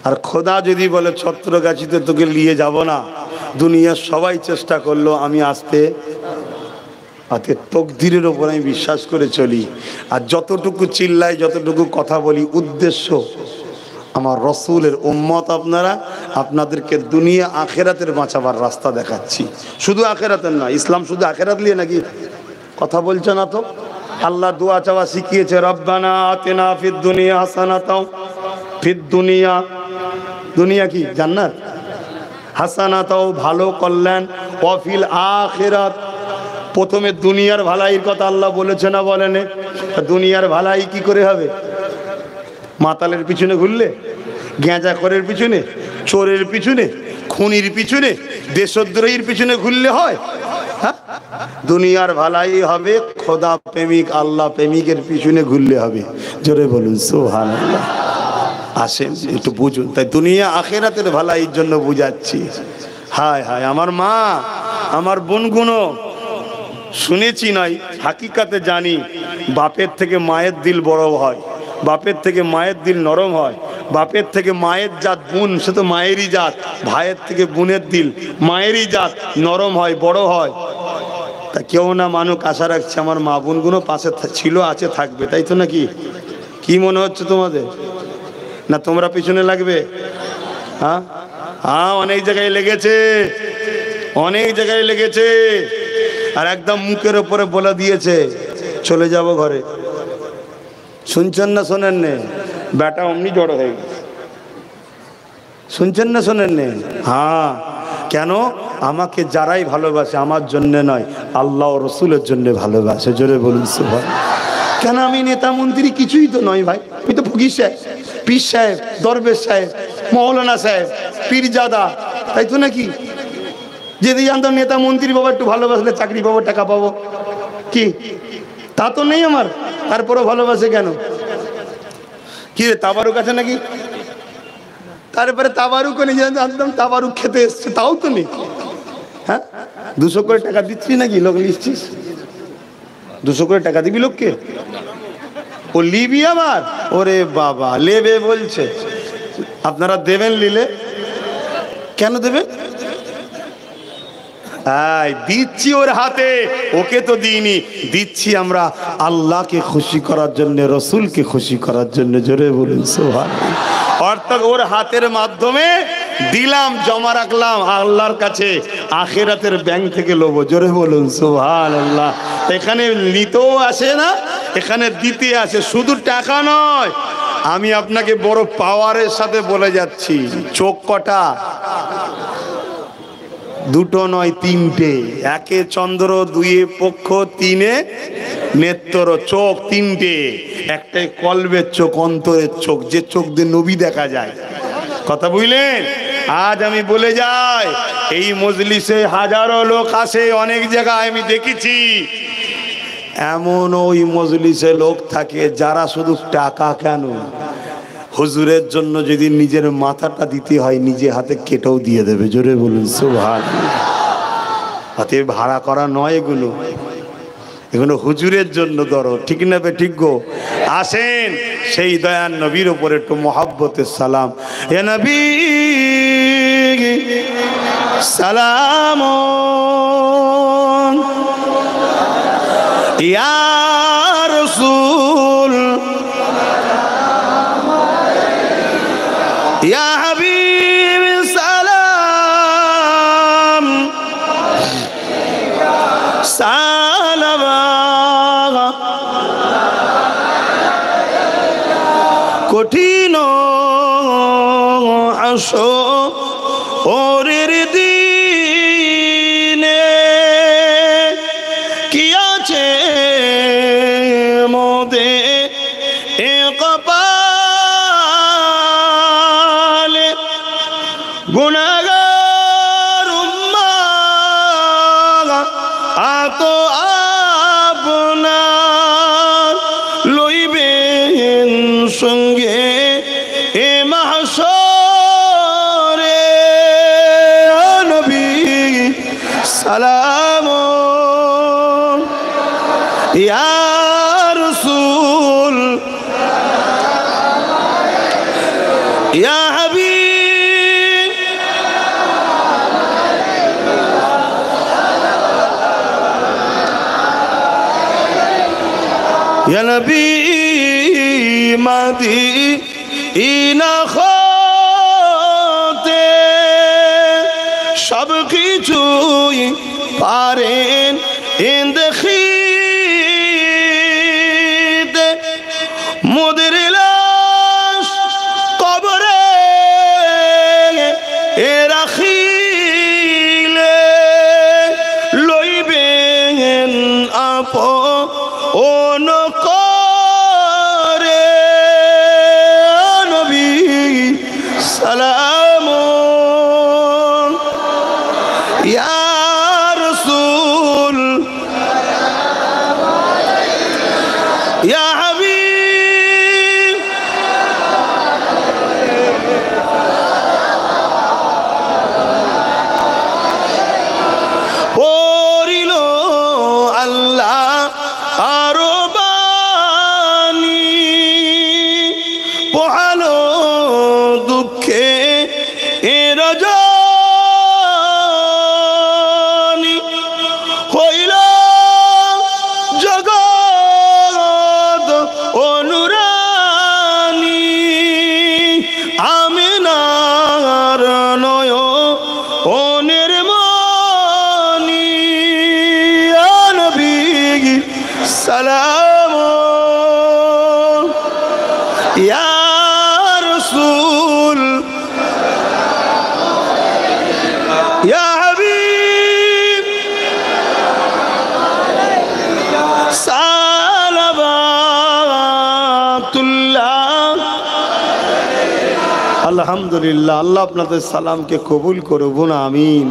S1: আর খোদা যদি বলে ছত্রগাছিতে তোকে নিয়ে যাব না, দুনিয়ার সবাই চেষ্টা করলো, আমি আসতে আতে তকদিরের ওপর আমি বিশ্বাস করে চলি। আর যতটুকু চিল্লাই, যতটুকু কথা বলি, উদ্দেশ্য আমার রসুলের উম্মত আপনারা, আপনাদেরকে দুনিয়া আখেরাতের বাঁচাবার রাস্তা দেখাচ্ছি। শুধু আখেরাতের না, ইসলাম শুধু আখেরাত নিয়ে নাকি? কথা বলছে না তো? আল্লাহ দোয়া চাওয়া শিখিয়েছে, রব্বানা আতিনা ফিদ দুনিয়া হাসানাতাও, ফিদ দুনিয়া, দুনিয়া কি জান্নাত, হাসানাতাও ভালো কল্যাণ, ওয়াফিল আখিরাত, প্রথমে দুনিয়ার ভালাইয়ের কথা আল্লাহ বলেছে না বলেনে? দুনিয়ার ভালাই কি করে হবে? মাতালের পিছনে ঘুরলে, গেঁজাখোরের পিছনে, চোরের পিছনে, খুনির পিছনে, দেশদ্রোহীর পিছনে ঘুরলে হয়? হ্যাঁ, দুনিয়ার ভালাই হবে খোদা প্রেমিক, আল্লাহ প্রেমিকের পিছনে ঘুরলে হবে। জোরে বলুন সুবহানাল্লাহ। আসেন একটু বুঝুন। তাই দুনিয়া আখেরাতের ভালাইয়ের জন্য বুঝাচ্ছি। হায় হায়, আমার মা, আমার বোনগুলো, শুনেছি নয় হাকিকাতে জানি, বাপের থেকে মায়ের দিল বড় হয়, বাপের থেকে মায়ের দিল নরম হয়। বাপের থেকে মায়ের জাত বোন, সে তো মায়েরই জাত। ভাইয়ের থেকে বোনের দিল, মায়েরই জাত, নরম হয়, বড় হয়। তা কেউ না মানুষ আশা রাখছে আমার মা বোনগুলো পাশে ছিল, আছে, থাকবে, তাই তো নাকি? কি মনে হচ্ছে তোমাদের? না তোমরা পিছনে লাগবে? হ্যাঁ হ্যাঁ, অনেক জায়গায় লেগেছে, অনেক জায়গায় লেগেছে। আর একদম মুখের ওপরে বলে দিয়েছে চলে যাব ঘরে। শুনছেন না শোনেন নে? বেটা অমনি জড়ো হয়ে গেছে। শুনছেন না শোনেন নে? হ্যাঁ, কেন? আমাকে যারাই ভালোবাসে আমার জন্য নয়, আল্লাহ রসুলের জন্য ভালোবাসে। জোরে বলুন সুবহানাল্লাহ। কেন? আমি নেতা মন্ত্রী কিছুই তো নয় ভাই, আমি তো ফকির সাহেব, পীর সাহেব, দরবেশ সাহেব, মৌলানা সাহেব, পীরজাদা, তাই তো নাকি? যদি জানতাম নেতা মন্ত্রী বাবা একটু ভালোবাসলে চাকরি পাবো, টাকা পাবো, কি তা তো নেই আমার, তারপরেও ভালোবাসে কেন? কি রে, তাবারুক আছে নাকি? তারপরে তাবারুকও নেই, জানতাম তাবারুক খেতে এসছে, তাও তো নেই। হ্যাঁ, 200 করে টাকা দিচ্ছি নাকি? লোক লিখছিস 200 করে টাকা দিবি লোককে? ও লিবি আবার? ওরে বাবা, লেবে বলছে। আপনারা দেবেন, নিলে কেন দেবেন? দিচ্ছি ওর হাতে, ওকে তো দিইনি, দিচ্ছি আমরা আল্লাহকে খুশি করার জন্য, রসুলকে খুশি করার জন্য। জোরে বলুন সুবহানাল্লাহ। অর্থাৎ ওর হাতের মাধ্যমে দিলাম, জমা রাখলাম আল্লাহর কাছে, আখিরাতের ব্যাংক থেকে লোব। জোরে বলুন সুবহানাল্লাহ। এখানে নিতেও আসে না, এখানে দিতে আসে। শুধু টাকা নয়, আমি আপনাকে বড় পাওয়ারের সাথে বলে যাচ্ছি। চোখ কটা? দুটো নয় তিনটে, একে চন্দ্র, দুইয়ে পক্ষ, তিনে নেত্র, চোখ তিনটে। একটাই কলবের চোখ, অন্তরের চোখ, যে চোখ দিয়ে নবী দেখা যায়। কথা বুঝলেন? আজ আমি বলে যাই, এই মজলিসে হাজারো লোক আসে, অনেক জায়গায় আমি দেখেছি এমন ওই মজলিসে লোক থাকে যারা শুধু টাকা কেন, হুজুরের জন্য যদি নিজের মাথাটা দিতে হয় নিজে হাতে কেটেও দিয়ে দেবে। জোরে বলুন সুবহানাল্লাহ। হাতে ভাড়া করা নয় এগুলো, এগুলো হুজুরের জন্য ধরো, ঠিক না বে ঠিক গো? আসেন সেই দয়ার নবীর উপর একটু মহব্বতের সালাম। এ নবী সালাম ইয়া রাসূল ইয়া হাবিব সালাম সালাম কঠিন আসো ওরের দিনে কি আছে মোদে এ কপালে গুনাহগার উম্মাহ আতো আপনার লইবেন সঙ্গে এ মাহশরে। নবী সালাম ইয়া রাসূল ইয়া হাবিব ইয়া নবী মাদিনা হতে সব কিছুই পারেন দেখিতে, মোদের লাশ কবরে এ রাখিলে লইবেন আপন করে। নবী সালাম ইয়া রাসূল ইয়া হাবিব পড়িল আল্লাহ আরো বাণী, পোহালো দুঃখে এ রজনী, হইল জগৎ অনুরানী, আমিনার নয়নের মনি। নবী সালাম ইয়া রাসূল ইয়া হাবিব সালাওয়াতুল্লাহ। আলহামদুলিল্লাহ। আল্লাহ আপনাদের সালামকে কবুল করুন, আমিন।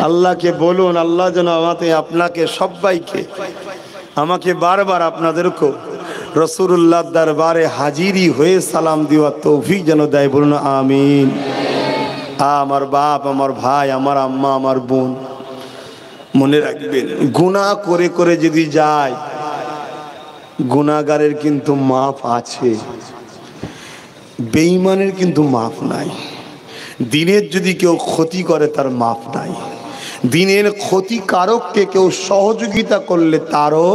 S1: আল্লাহকে বলুন আল্লাহ যেন আমাকে আপনাকে সবাইকে আমাকে বারবার আপনাদেরকেও রাসূলুল্লাহর দরবারে হাজিরি হয়ে সালাম দেওয়ার তৌফিক যেন দেয়, বলুন আমিন। আমার বাপ, আমার ভাই, আমার আম্মা, আমার বোন, মনে রাখবেন গুনাহ করে করে যদি যায়, গুনাহগারের কিন্তু মাফ আছে, বেঈমানের কিন্তু মাফ নাই। দিনের যদি কেউ ক্ষতি করে তার মাফ নাই। দিনের ক্ষতিকারককে কেউ সহযোগিতা করলে তারও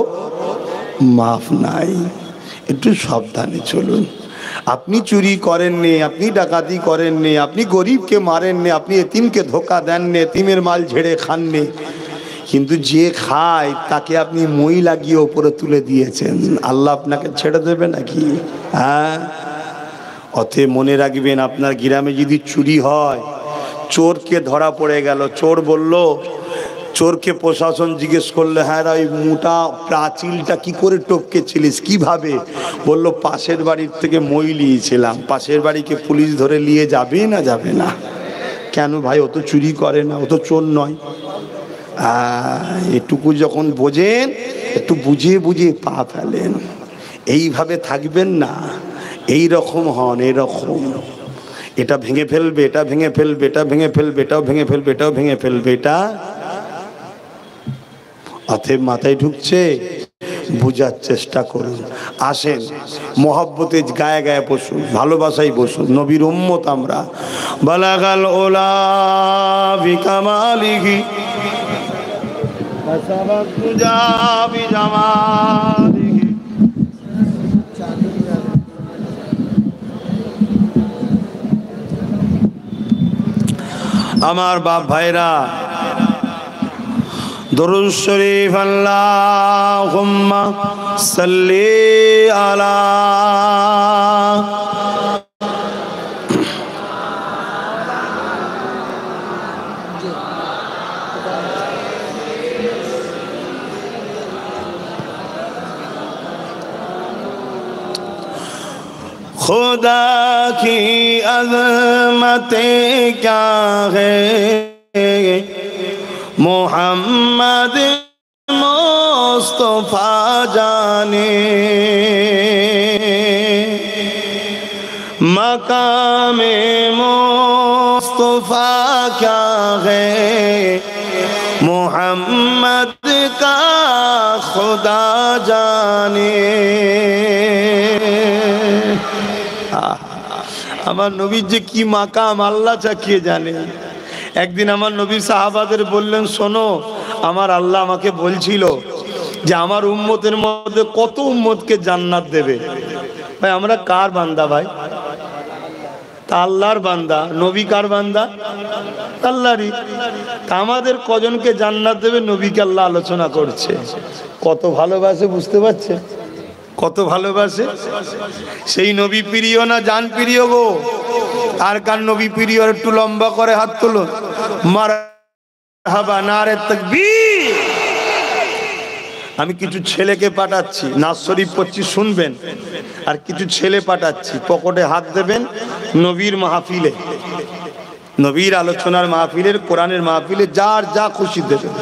S1: মাফ নাই। একটু সাবধানে চলুন। আপনি চুরি করেননি, আপনি ডাকাতি করেননি, আপনি গরিবকে মারেননি, আপনি এতিমকে ধোকা দেননি, এতিমের মাল ঝেড়ে খাননি, কিন্তু যে খায় তাকে আপনি মই লাগিয়ে ওপরে তুলে দিয়েছেন। আল্লাহ আপনাকে ছেড়ে দেবে নাকি? হ্যাঁ, অতএব মনে রাখবেন আপনার গ্রামে যদি চুরি হয়, চোরকে ধরা পড়ে গেল। চোর বলল, চোরকে প্রশাসন জিজ্ঞেস করলে, হ্যাঁ ওই মোটা প্রাচীলটা কি করে টপকেছিলিস, কিভাবে? বলল, পাশের বাড়ির থেকে মই নিয়েছিলাম। পাশের বাড়িকে পুলিশ ধরে নিয়ে যাবে না যাবে না? কেন ভাই, ও তো চুরি করে না, ও তো চোর নয়। এটুকু যখন বোঝেন, একটু বুঝিয়ে বুঝিয়ে পা ফেলেন। এইভাবে থাকবেন না, এই রকম হন, এরকম এটা ভেঙে ফেলবে, এটা ভেঙে ফেলবে, এটা ভেঙে ফেলবে, এটাও ভেঙে ফেলবে, এটাও ভেঙে ফেলবে। এটা অতএব মাথায় ঢুকছে, বুঝার চেষ্টা করুন। আসেন মহব্বতে গায়ে গায়ে বসুন, ভালোবাসাই বসুন। নবীর উম্মত আমরা। বালাগাল ওলা বিকামালিহি ওয়াসাবাত তুজা বিজামালিহি। আমার বাপ ভাইরা, দরুদ শরীফ আল্লাহুম্মা সাল্লি আলা खुदा की अज़मतें क्या है, मोहम्मद मुस्तफा जाने, मकामे मुस्तफा क्या है, मोहम्मद का खुदा जाने। আমার নবীর যে কি মাকাম আল্লাহ চাকিয়ে জানে। একদিন আমার নবী সাহাবাদের বললেন, শোনো, আমার আল্লাহ আমাকে বলছিল যে আমার উম্মতের মধ্যে কত উম্মতকে জান্নাত দেবে। ভাই আমরা কার বান্দা ভাই? তা আল্লাহর বান্দা। নবী কার বান্দা? আল্লাহরই। তা আমাদের কজনকে জান্নাত দেবে নবীকে আল্লাহ আলোচনা করছে। কত ভালোবাসে বুঝতে পারছে? কত ভালোবাসে। সেই নবী প্রিয় না জান প্রিয় গো? আর কার নবী প্রিয়? একটু লম্বা করে হাত তুলুন। মারহাবা, নারে তাকবীর। আমি কিছু ছেলেকে পাঠাচ্ছি, নাজ শরীফ পড়ছি শুনবেন, আর কিছু ছেলে পাঠাচ্ছি, পকেটে হাত দেবেন। নবীর মাহফিলে, নবীর আলোচনার মাহফিলের, কোরআনের মাহফিলে যার যা খুশি দেবেন।